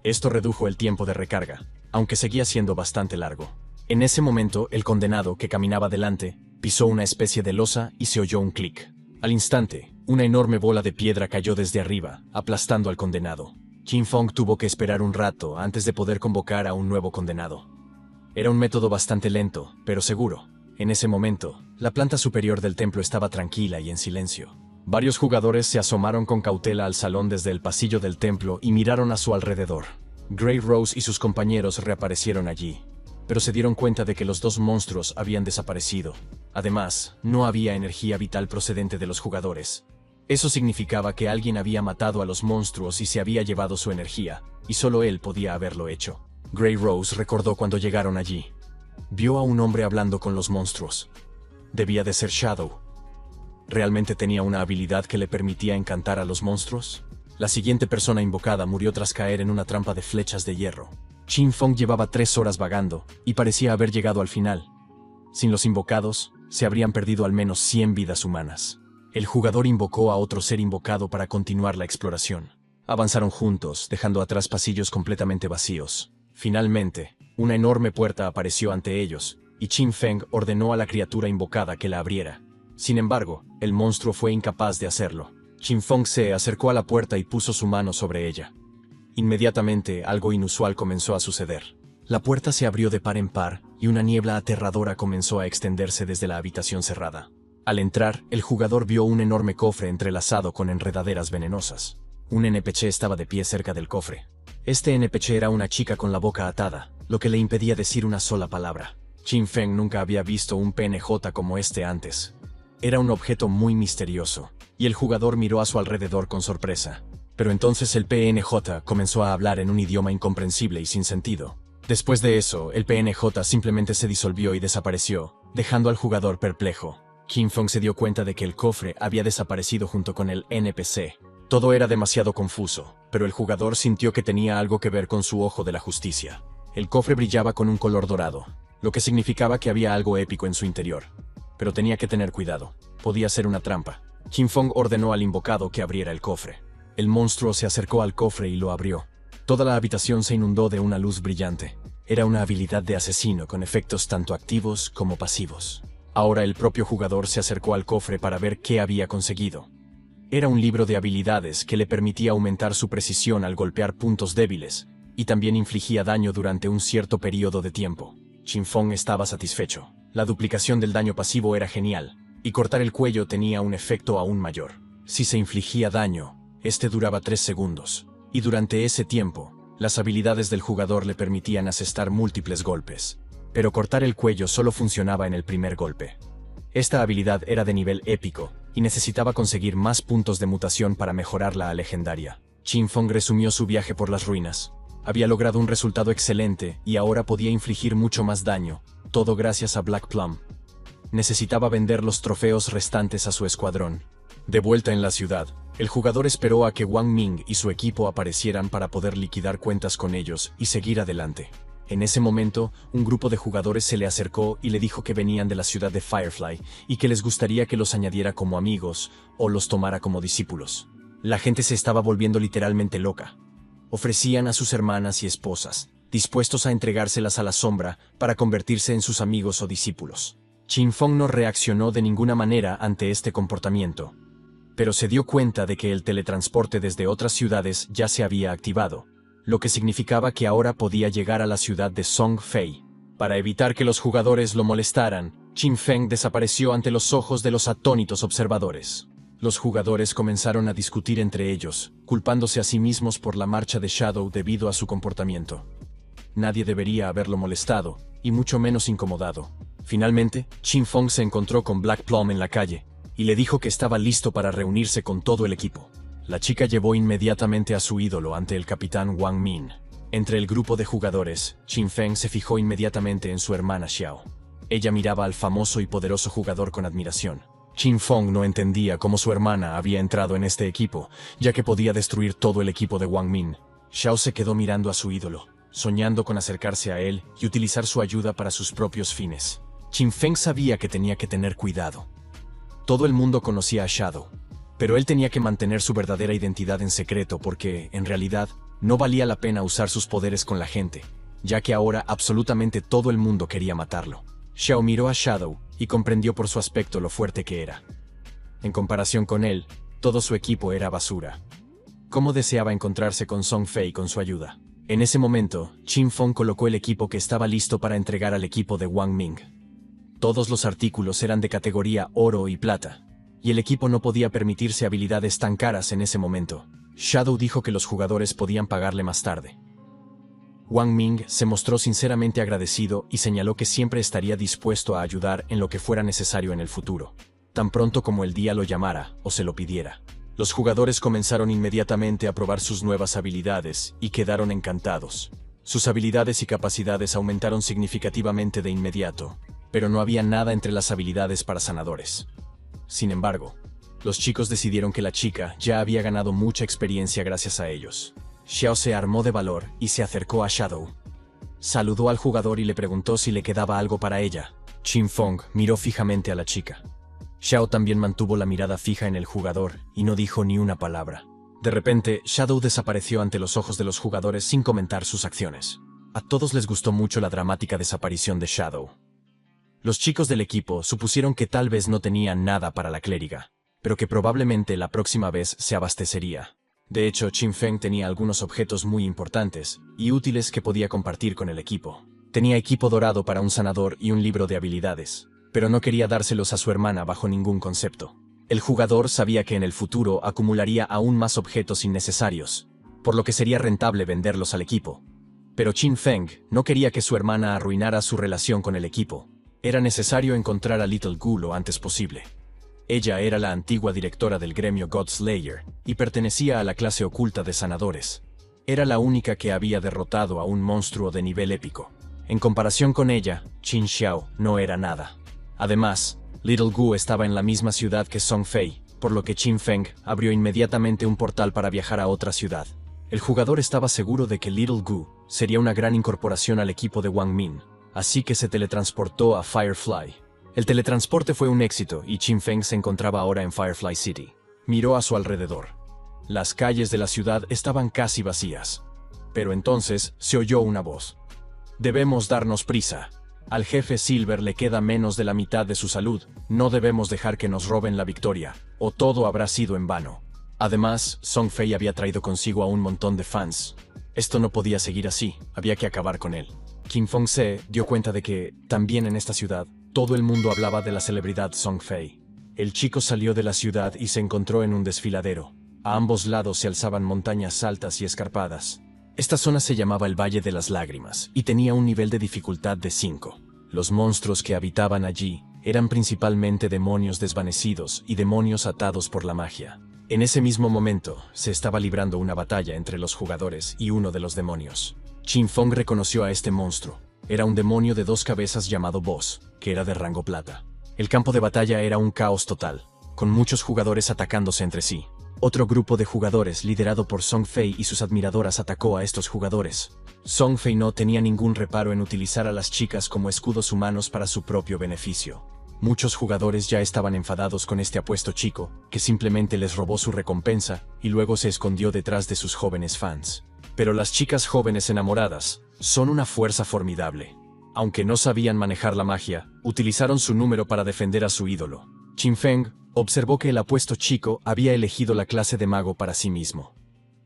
Esto redujo el tiempo de recarga, aunque seguía siendo bastante largo. En ese momento, el condenado, que caminaba delante, pisó una especie de losa y se oyó un clic. Al instante, una enorme bola de piedra cayó desde arriba, aplastando al condenado. Qinfeng tuvo que esperar un rato antes de poder convocar a un nuevo condenado. Era un método bastante lento, pero seguro. En ese momento, la planta superior del templo estaba tranquila y en silencio. Varios jugadores se asomaron con cautela al salón desde el pasillo del templo y miraron a su alrededor. Grey Rose y sus compañeros reaparecieron allí, pero se dieron cuenta de que los dos monstruos habían desaparecido. Además, no había energía vital procedente de los jugadores. Eso significaba que alguien había matado a los monstruos y se había llevado su energía, y solo él podía haberlo hecho. Grey Rose recordó cuando llegaron allí. Vio a un hombre hablando con los monstruos. Debía de ser Shadow. ¿Realmente tenía una habilidad que le permitía encantar a los monstruos? La siguiente persona invocada murió tras caer en una trampa de flechas de hierro. Qinfeng llevaba 3 horas vagando, y parecía haber llegado al final. Sin los invocados, se habrían perdido al menos 100 vidas humanas. El jugador invocó a otro ser invocado para continuar la exploración. Avanzaron juntos, dejando atrás pasillos completamente vacíos. Finalmente, una enorme puerta apareció ante ellos, y Qinfeng ordenó a la criatura invocada que la abriera. Sin embargo, el monstruo fue incapaz de hacerlo. Qinfeng se acercó a la puerta y puso su mano sobre ella. Inmediatamente, algo inusual comenzó a suceder. La puerta se abrió de par en par, y una niebla aterradora comenzó a extenderse desde la habitación cerrada. Al entrar, el jugador vio un enorme cofre entrelazado con enredaderas venenosas. Un NPC estaba de pie cerca del cofre. Este NPC era una chica con la boca atada, lo que le impedía decir una sola palabra. Qin Feng nunca había visto un PNJ como este antes. Era un objeto muy misterioso, y el jugador miró a su alrededor con sorpresa. Pero entonces el PNJ comenzó a hablar en un idioma incomprensible y sin sentido. Después de eso, el PNJ simplemente se disolvió y desapareció, dejando al jugador perplejo. Qin Feng se dio cuenta de que el cofre había desaparecido junto con el NPC. Todo era demasiado confuso, pero el jugador sintió que tenía algo que ver con su ojo de la justicia. El cofre brillaba con un color dorado, lo que significaba que había algo épico en su interior. Pero tenía que tener cuidado. Podía ser una trampa. Qin Feng ordenó al invocado que abriera el cofre. El monstruo se acercó al cofre y lo abrió. Toda la habitación se inundó de una luz brillante. Era una habilidad de asesino con efectos tanto activos como pasivos. Ahora el propio jugador se acercó al cofre para ver qué había conseguido. Era un libro de habilidades que le permitía aumentar su precisión al golpear puntos débiles, y también infligía daño durante un cierto periodo de tiempo. Qin Feng estaba satisfecho. La duplicación del daño pasivo era genial, y cortar el cuello tenía un efecto aún mayor. Si se infligía daño, este duraba 3 segundos, y durante ese tiempo, las habilidades del jugador le permitían asestar múltiples golpes. Pero cortar el cuello solo funcionaba en el primer golpe. Esta habilidad era de nivel épico, y necesitaba conseguir más puntos de mutación para mejorarla a legendaria. Qin Feng resumió su viaje por las ruinas. Había logrado un resultado excelente y ahora podía infligir mucho más daño, todo gracias a Black Plum. Necesitaba vender los trofeos restantes a su escuadrón. De vuelta en la ciudad, el jugador esperó a que Wang Ming y su equipo aparecieran para poder liquidar cuentas con ellos y seguir adelante. En ese momento, un grupo de jugadores se le acercó y le dijo que venían de la ciudad de Firefly y que les gustaría que los añadiera como amigos o los tomara como discípulos. La gente se estaba volviendo literalmente loca. Ofrecían a sus hermanas y esposas, dispuestos a entregárselas a la sombra para convertirse en sus amigos o discípulos. Qin Feng no reaccionó de ninguna manera ante este comportamiento, pero se dio cuenta de que el teletransporte desde otras ciudades ya se había activado, lo que significaba que ahora podía llegar a la ciudad de Song Fei. Para evitar que los jugadores lo molestaran, Qin Feng desapareció ante los ojos de los atónitos observadores. Los jugadores comenzaron a discutir entre ellos, culpándose a sí mismos por la marcha de Shadow debido a su comportamiento. Nadie debería haberlo molestado, y mucho menos incomodado. Finalmente, Qin Feng se encontró con Black Plum en la calle, y le dijo que estaba listo para reunirse con todo el equipo. La chica llevó inmediatamente a su ídolo ante el capitán Wang Min. Entre el grupo de jugadores, Qin Feng se fijó inmediatamente en su hermana Xiao. Ella miraba al famoso y poderoso jugador con admiración. Qin Feng no entendía cómo su hermana había entrado en este equipo, ya que podía destruir todo el equipo de Wang Min. Xiao se quedó mirando a su ídolo, soñando con acercarse a él y utilizar su ayuda para sus propios fines. Qin Feng sabía que tenía que tener cuidado. Todo el mundo conocía a Shadow, pero él tenía que mantener su verdadera identidad en secreto porque, en realidad, no valía la pena usar sus poderes con la gente, ya que ahora absolutamente todo el mundo quería matarlo. Xiao miró a Shadow y comprendió por su aspecto lo fuerte que era. En comparación con él, todo su equipo era basura. ¿Cómo deseaba encontrarse con Song Fei con su ayuda? En ese momento, Qin Feng colocó el equipo que estaba listo para entregar al equipo de Wang Ming. Todos los artículos eran de categoría oro y plata, y el equipo no podía permitirse habilidades tan caras en ese momento. Shadow dijo que los jugadores podían pagarle más tarde. Wang Ming se mostró sinceramente agradecido y señaló que siempre estaría dispuesto a ayudar en lo que fuera necesario en el futuro, tan pronto como el día lo llamara o se lo pidiera. Los jugadores comenzaron inmediatamente a probar sus nuevas habilidades y quedaron encantados. Sus habilidades y capacidades aumentaron significativamente de inmediato, pero no había nada entre las habilidades para sanadores. Sin embargo, los chicos decidieron que la chica ya había ganado mucha experiencia gracias a ellos. Xiao se armó de valor y se acercó a Shadow. Saludó al jugador y le preguntó si le quedaba algo para ella. Qin Feng miró fijamente a la chica. Xiao también mantuvo la mirada fija en el jugador y no dijo ni una palabra. De repente, Shadow desapareció ante los ojos de los jugadores sin comentar sus acciones. A todos les gustó mucho la dramática desaparición de Shadow. Los chicos del equipo supusieron que tal vez no tenían nada para la clériga, pero que probablemente la próxima vez se abastecería. De hecho, Qin Feng tenía algunos objetos muy importantes y útiles que podía compartir con el equipo. Tenía equipo dorado para un sanador y un libro de habilidades. pero no quería dárselos a su hermana bajo ningún concepto. El jugador sabía que en el futuro acumularía aún más objetos innecesarios, por lo que sería rentable venderlos al equipo. Pero Qin Feng no quería que su hermana arruinara su relación con el equipo. Era necesario encontrar a Little Gu lo antes posible. Ella era la antigua directora del gremio Godslayer y pertenecía a la clase oculta de sanadores. Era la única que había derrotado a un monstruo de nivel épico. En comparación con ella, Qin Xiao no era nada. Además, Little Gu estaba en la misma ciudad que Song Fei, por lo que Qin Feng abrió inmediatamente un portal para viajar a otra ciudad. El jugador estaba seguro de que Little Gu sería una gran incorporación al equipo de Wang Min, así que se teletransportó a Firefly. El teletransporte fue un éxito y Qin Feng se encontraba ahora en Firefly City. Miró a su alrededor. Las calles de la ciudad estaban casi vacías. Pero entonces se oyó una voz. Debemos darnos prisa. Al jefe Silver le queda menos de la mitad de su salud. No debemos dejar que nos roben la victoria, o todo habrá sido en vano. Además, Song Fei había traído consigo a un montón de fans. Esto no podía seguir así, había que acabar con él. Qin Feng se dio cuenta de que, también en esta ciudad, todo el mundo hablaba de la celebridad Song Fei. El chico salió de la ciudad y se encontró en un desfiladero. A ambos lados se alzaban montañas altas y escarpadas. Esta zona se llamaba el Valle de las Lágrimas y tenía un nivel de dificultad de 5. Los monstruos que habitaban allí eran principalmente demonios desvanecidos y demonios atados por la magia. En ese mismo momento, se estaba librando una batalla entre los jugadores y uno de los demonios. Qin Feng reconoció a este monstruo. Era un demonio de 2 cabezas llamado Boss, que era de rango plata. El campo de batalla era un caos total, con muchos jugadores atacándose entre sí. Otro grupo de jugadores, liderado por Song Fei y sus admiradoras, atacó a estos jugadores. Song Fei no tenía ningún reparo en utilizar a las chicas como escudos humanos para su propio beneficio. Muchos jugadores ya estaban enfadados con este apuesto chico, que simplemente les robó su recompensa y luego se escondió detrás de sus jóvenes fans. Pero las chicas jóvenes enamoradas son una fuerza formidable. Aunque no sabían manejar la magia, utilizaron su número para defender a su ídolo. Qin Feng observó que el apuesto chico había elegido la clase de mago para sí mismo.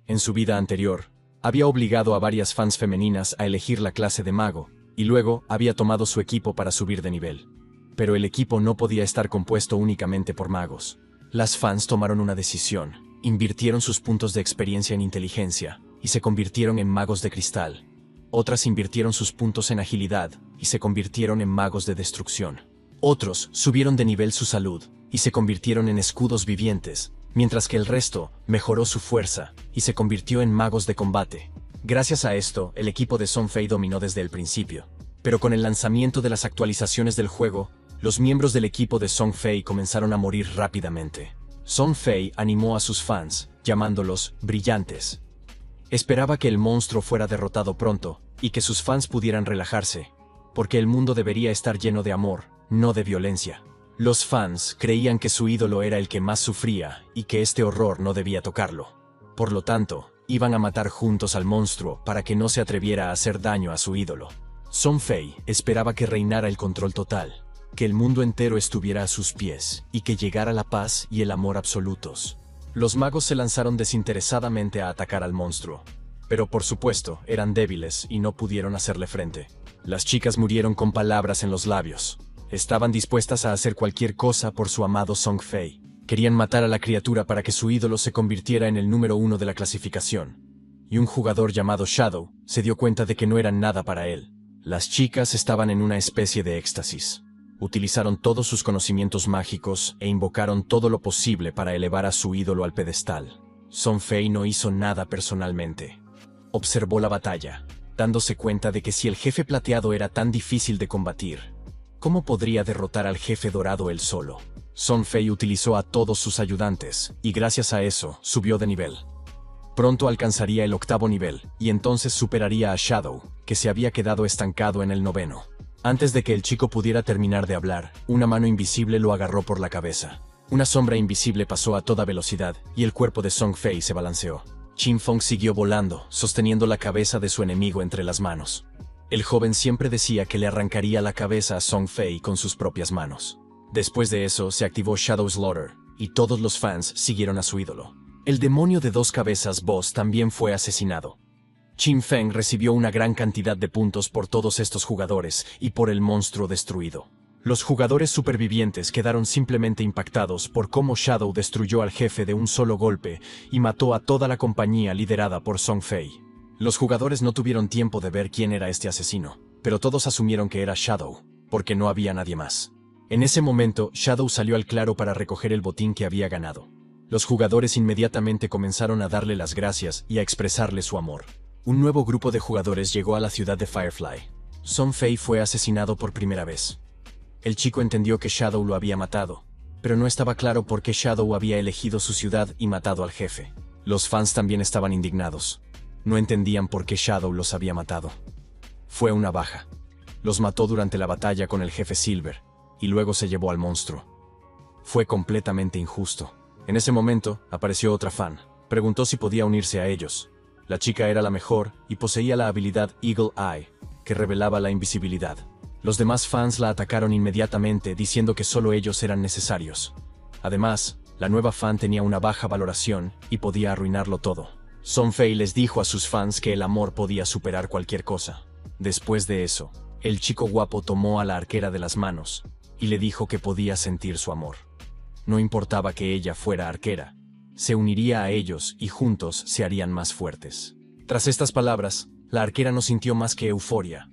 En su vida anterior, había obligado a varias fans femeninas a elegir la clase de mago, y luego había tomado su equipo para subir de nivel. Pero el equipo no podía estar compuesto únicamente por magos. Las fans tomaron una decisión, invirtieron sus puntos de experiencia en inteligencia, y se convirtieron en magos de cristal. Otras invirtieron sus puntos en agilidad, y se convirtieron en magos de destrucción. Otros subieron de nivel su salud, y se convirtieron en escudos vivientes, mientras que el resto mejoró su fuerza, y se convirtió en magos de combate. Gracias a esto, el equipo de Song Fei dominó desde el principio. Pero con el lanzamiento de las actualizaciones del juego, los miembros del equipo de Song Fei comenzaron a morir rápidamente. Song Fei animó a sus fans, llamándolos brillantes. Esperaba que el monstruo fuera derrotado pronto, y que sus fans pudieran relajarse, porque el mundo debería estar lleno de amor, no de violencia. Los fans creían que su ídolo era el que más sufría, y que este horror no debía tocarlo. Por lo tanto, iban a matar juntos al monstruo para que no se atreviera a hacer daño a su ídolo. Song Fei esperaba que reinara el control total, que el mundo entero estuviera a sus pies, y que llegara la paz y el amor absolutos. Los magos se lanzaron desinteresadamente a atacar al monstruo. Pero por supuesto, eran débiles y no pudieron hacerle frente. Las chicas murieron con palabras en los labios. Estaban dispuestas a hacer cualquier cosa por su amado Song Fei. Querían matar a la criatura para que su ídolo se convirtiera en el número 1 de la clasificación. Y un jugador llamado Shadow se dio cuenta de que no eran nada para él. Las chicas estaban en una especie de éxtasis. Utilizaron todos sus conocimientos mágicos e invocaron todo lo posible para elevar a su ídolo al pedestal. Song Fei no hizo nada personalmente. Observó la batalla, dándose cuenta de que si el jefe plateado era tan difícil de combatir, ¿cómo podría derrotar al jefe dorado él solo? Song Fei utilizó a todos sus ayudantes, y gracias a eso, subió de nivel. Pronto alcanzaría el 8º nivel, y entonces superaría a Shadow, que se había quedado estancado en el 9º. Antes de que el chico pudiera terminar de hablar, una mano invisible lo agarró por la cabeza. Una sombra invisible pasó a toda velocidad, y el cuerpo de Song Fei se balanceó. Qin Feng siguió volando, sosteniendo la cabeza de su enemigo entre las manos. El joven siempre decía que le arrancaría la cabeza a Song Fei con sus propias manos. Después de eso, se activó Shadow Slaughter, y todos los fans siguieron a su ídolo. El demonio de 2 cabezas Boss también fue asesinado. Qin Feng recibió una gran cantidad de puntos por todos estos jugadores y por el monstruo destruido. Los jugadores supervivientes quedaron simplemente impactados por cómo Shadow destruyó al jefe de un solo golpe y mató a toda la compañía liderada por Song Fei. Los jugadores no tuvieron tiempo de ver quién era este asesino, pero todos asumieron que era Shadow, porque no había nadie más. En ese momento, Shadow salió al claro para recoger el botín que había ganado. Los jugadores inmediatamente comenzaron a darle las gracias y a expresarle su amor. Un nuevo grupo de jugadores llegó a la ciudad de Firefly. Song Fei fue asesinado por primera vez. El chico entendió que Shadow lo había matado, pero no estaba claro por qué Shadow había elegido su ciudad y matado al jefe. Los fans también estaban indignados. No entendían por qué Shadow los había matado. Fue una baja. Los mató durante la batalla con el jefe Silver, y luego se llevó al monstruo. Fue completamente injusto. En ese momento, apareció otra fan. Preguntó si podía unirse a ellos. La chica era la mejor y poseía la habilidad Eagle Eye, que revelaba la invisibilidad. Los demás fans la atacaron inmediatamente diciendo que solo ellos eran necesarios. Además, la nueva fan tenía una baja valoración y podía arruinarlo todo. Song Fei les dijo a sus fans que el amor podía superar cualquier cosa. Después de eso, el chico guapo tomó a la arquera de las manos y le dijo que podía sentir su amor. No importaba que ella fuera arquera, se uniría a ellos y juntos se harían más fuertes. Tras estas palabras, la arquera no sintió más que euforia.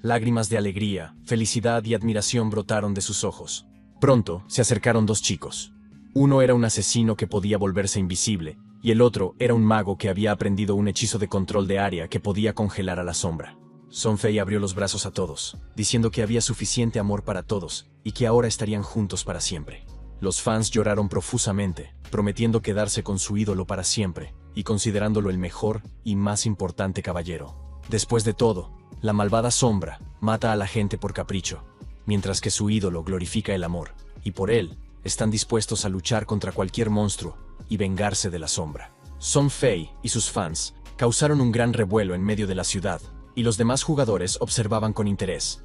Lágrimas de alegría, felicidad y admiración brotaron de sus ojos. Pronto se acercaron dos chicos. Uno era un asesino que podía volverse invisible, y el otro era un mago que había aprendido un hechizo de control de área que podía congelar a la sombra. Song Fei abrió los brazos a todos, diciendo que había suficiente amor para todos y que ahora estarían juntos para siempre. Los fans lloraron profusamente, prometiendo quedarse con su ídolo para siempre y considerándolo el mejor y más importante caballero. Después de todo, la malvada sombra mata a la gente por capricho, mientras que su ídolo glorifica el amor, y por él están dispuestos a luchar contra cualquier monstruo y vengarse de la sombra. Song Fei y sus fans causaron un gran revuelo en medio de la ciudad, y los demás jugadores observaban con interés.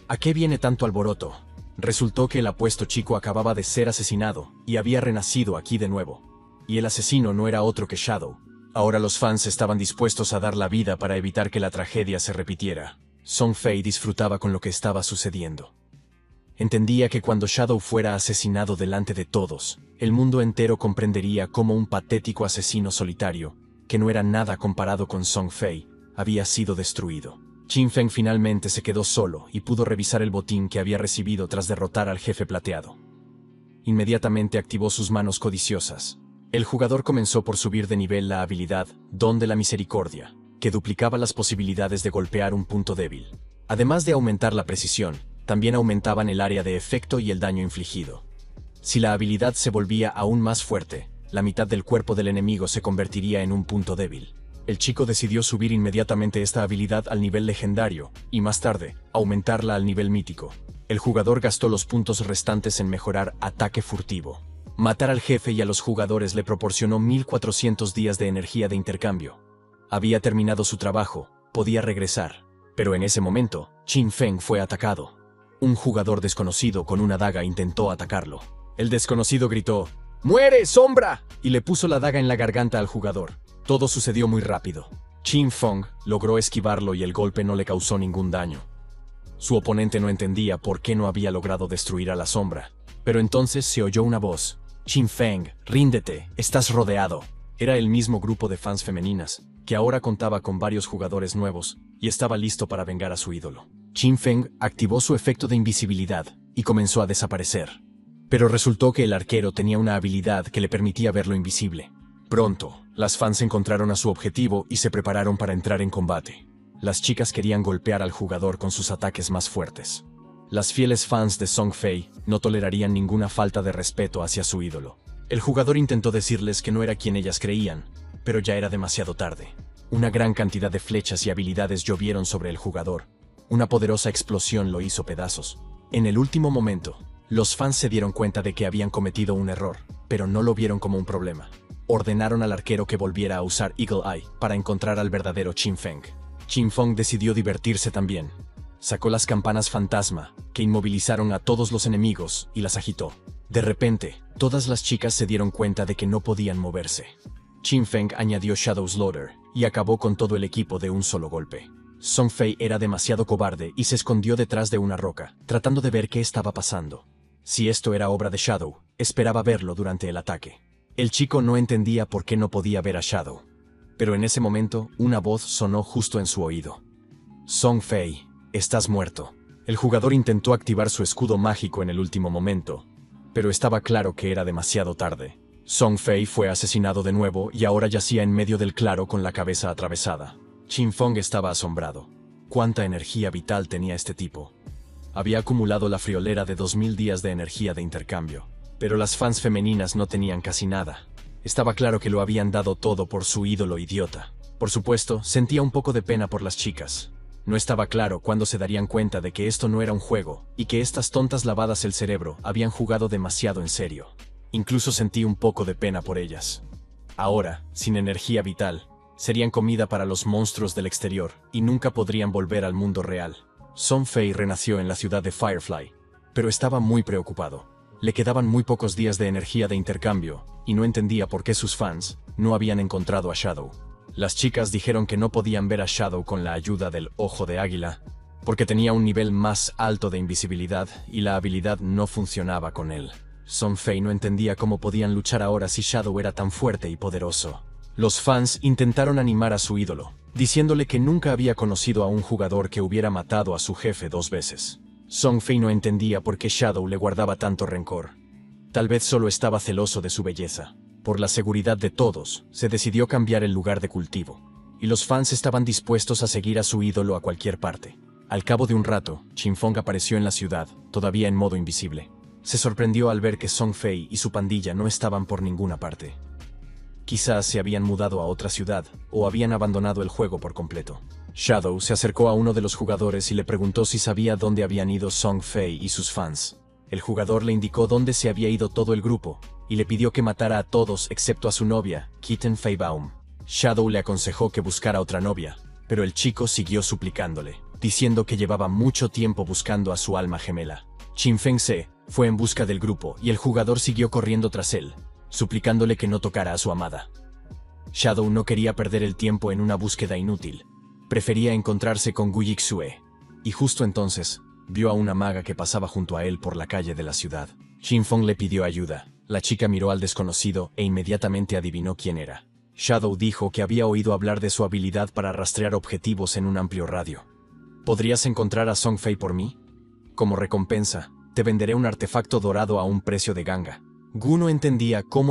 ¿A qué viene tanto alboroto? Resultó que el apuesto chico acababa de ser asesinado y había renacido aquí de nuevo. Y el asesino no era otro que Shadow. Ahora los fans estaban dispuestos a dar la vida para evitar que la tragedia se repitiera. Song Fei disfrutaba con lo que estaba sucediendo. Entendía que cuando Shadow fuera asesinado delante de todos, el mundo entero comprendería cómo un patético asesino solitario, que no era nada comparado con Song Fei, había sido destruido. Qin Feng finalmente se quedó solo y pudo revisar el botín que había recibido tras derrotar al jefe plateado. Inmediatamente activó sus manos codiciosas. El jugador comenzó por subir de nivel la habilidad Don de la Misericordia, que duplicaba las posibilidades de golpear un punto débil. Además de aumentar la precisión, también aumentaban el área de efecto y el daño infligido. Si la habilidad se volvía aún más fuerte, la mitad del cuerpo del enemigo se convertiría en un punto débil. El chico decidió subir inmediatamente esta habilidad al nivel legendario, y más tarde, aumentarla al nivel mítico. El jugador gastó los puntos restantes en mejorar ataque furtivo. Matar al jefe y a los jugadores le proporcionó 1400 días de energía de intercambio. Había terminado su trabajo, podía regresar. Pero en ese momento, Qin Feng fue atacado. Un jugador desconocido con una daga intentó atacarlo. El desconocido gritó, ¡Muere, sombra!, y le puso la daga en la garganta al jugador. Todo sucedió muy rápido. Qin Feng logró esquivarlo y el golpe no le causó ningún daño. Su oponente no entendía por qué no había logrado destruir a la sombra. Pero entonces se oyó una voz. Qin Feng, ríndete, estás rodeado. Era el mismo grupo de fans femeninas, que ahora contaba con varios jugadores nuevos, y estaba listo para vengar a su ídolo. Qin Feng activó su efecto de invisibilidad, y comenzó a desaparecer. Pero resultó que el arquero tenía una habilidad que le permitía verlo invisible. Pronto, las fans encontraron a su objetivo y se prepararon para entrar en combate. Las chicas querían golpear al jugador con sus ataques más fuertes. Las fieles fans de Song Fei no tolerarían ninguna falta de respeto hacia su ídolo. El jugador intentó decirles que no era quien ellas creían, pero ya era demasiado tarde. Una gran cantidad de flechas y habilidades llovieron sobre el jugador. Una poderosa explosión lo hizo pedazos. En el último momento, los fans se dieron cuenta de que habían cometido un error, pero no lo vieron como un problema. Ordenaron al arquero que volviera a usar Eagle Eye para encontrar al verdadero Qin Feng. Qin Feng decidió divertirse también. Sacó las campanas fantasma, que inmovilizaron a todos los enemigos, y las agitó. De repente, todas las chicas se dieron cuenta de que no podían moverse. Qin Feng añadió Shadow Slaughter, y acabó con todo el equipo de un solo golpe. Song Fei era demasiado cobarde y se escondió detrás de una roca, tratando de ver qué estaba pasando. Si esto era obra de Shadow, esperaba verlo durante el ataque. El chico no entendía por qué no podía ver a Shadow. Pero en ese momento, una voz sonó justo en su oído. Song Fei, estás muerto. El jugador intentó activar su escudo mágico en el último momento, pero estaba claro que era demasiado tarde. Song Fei fue asesinado de nuevo y ahora yacía en medio del claro con la cabeza atravesada. Qinfeng estaba asombrado. ¿Cuánta energía vital tenía este tipo? Había acumulado la friolera de 2000 días de energía de intercambio, pero las fans femeninas no tenían casi nada. Estaba claro que lo habían dado todo por su ídolo idiota. Por supuesto, sentía un poco de pena por las chicas. No estaba claro cuándo se darían cuenta de que esto no era un juego, y que estas tontas lavadas el cerebro habían jugado demasiado en serio. Incluso sentí un poco de pena por ellas. Ahora, sin energía vital, serían comida para los monstruos del exterior, y nunca podrían volver al mundo real. Song Fei renació en la ciudad de Firefly, pero estaba muy preocupado. Le quedaban muy pocos días de energía de intercambio, y no entendía por qué sus fans no habían encontrado a Shadow. Las chicas dijeron que no podían ver a Shadow con la ayuda del Ojo de Águila, porque tenía un nivel más alto de invisibilidad y la habilidad no funcionaba con él. Song Fei no entendía cómo podían luchar ahora si Shadow era tan fuerte y poderoso. Los fans intentaron animar a su ídolo, diciéndole que nunca había conocido a un jugador que hubiera matado a su jefe 2 veces. Song Fei no entendía por qué Shadow le guardaba tanto rencor. Tal vez solo estaba celoso de su belleza. Por la seguridad de todos, se decidió cambiar el lugar de cultivo, y los fans estaban dispuestos a seguir a su ídolo a cualquier parte. Al cabo de un rato, Qinfeng apareció en la ciudad, todavía en modo invisible. Se sorprendió al ver que Song Fei y su pandilla no estaban por ninguna parte. Quizás se habían mudado a otra ciudad, o habían abandonado el juego por completo. Shadow se acercó a uno de los jugadores y le preguntó si sabía dónde habían ido Song Fei y sus fans. El jugador le indicó dónde se había ido todo el grupo, y le pidió que matara a todos excepto a su novia, Kitten Feibaum. Shadow le aconsejó que buscara otra novia, pero el chico siguió suplicándole, diciendo que llevaba mucho tiempo buscando a su alma gemela. Qinfeng Se fue en busca del grupo y el jugador siguió corriendo tras él, suplicándole que no tocara a su amada. Shadow no quería perder el tiempo en una búsqueda inútil. Prefería encontrarse con Gu Yixue, y justo entonces vio a una maga que pasaba junto a él por la calle de la ciudad. Qinfeng le pidió ayuda. La chica miró al desconocido e inmediatamente adivinó quién era. Shadow dijo que había oído hablar de su habilidad para rastrear objetivos en un amplio radio. ¿Podrías encontrar a Song Fei por mí? Como recompensa, te venderé un artefacto dorado a un precio de ganga. Gu no entendía cómo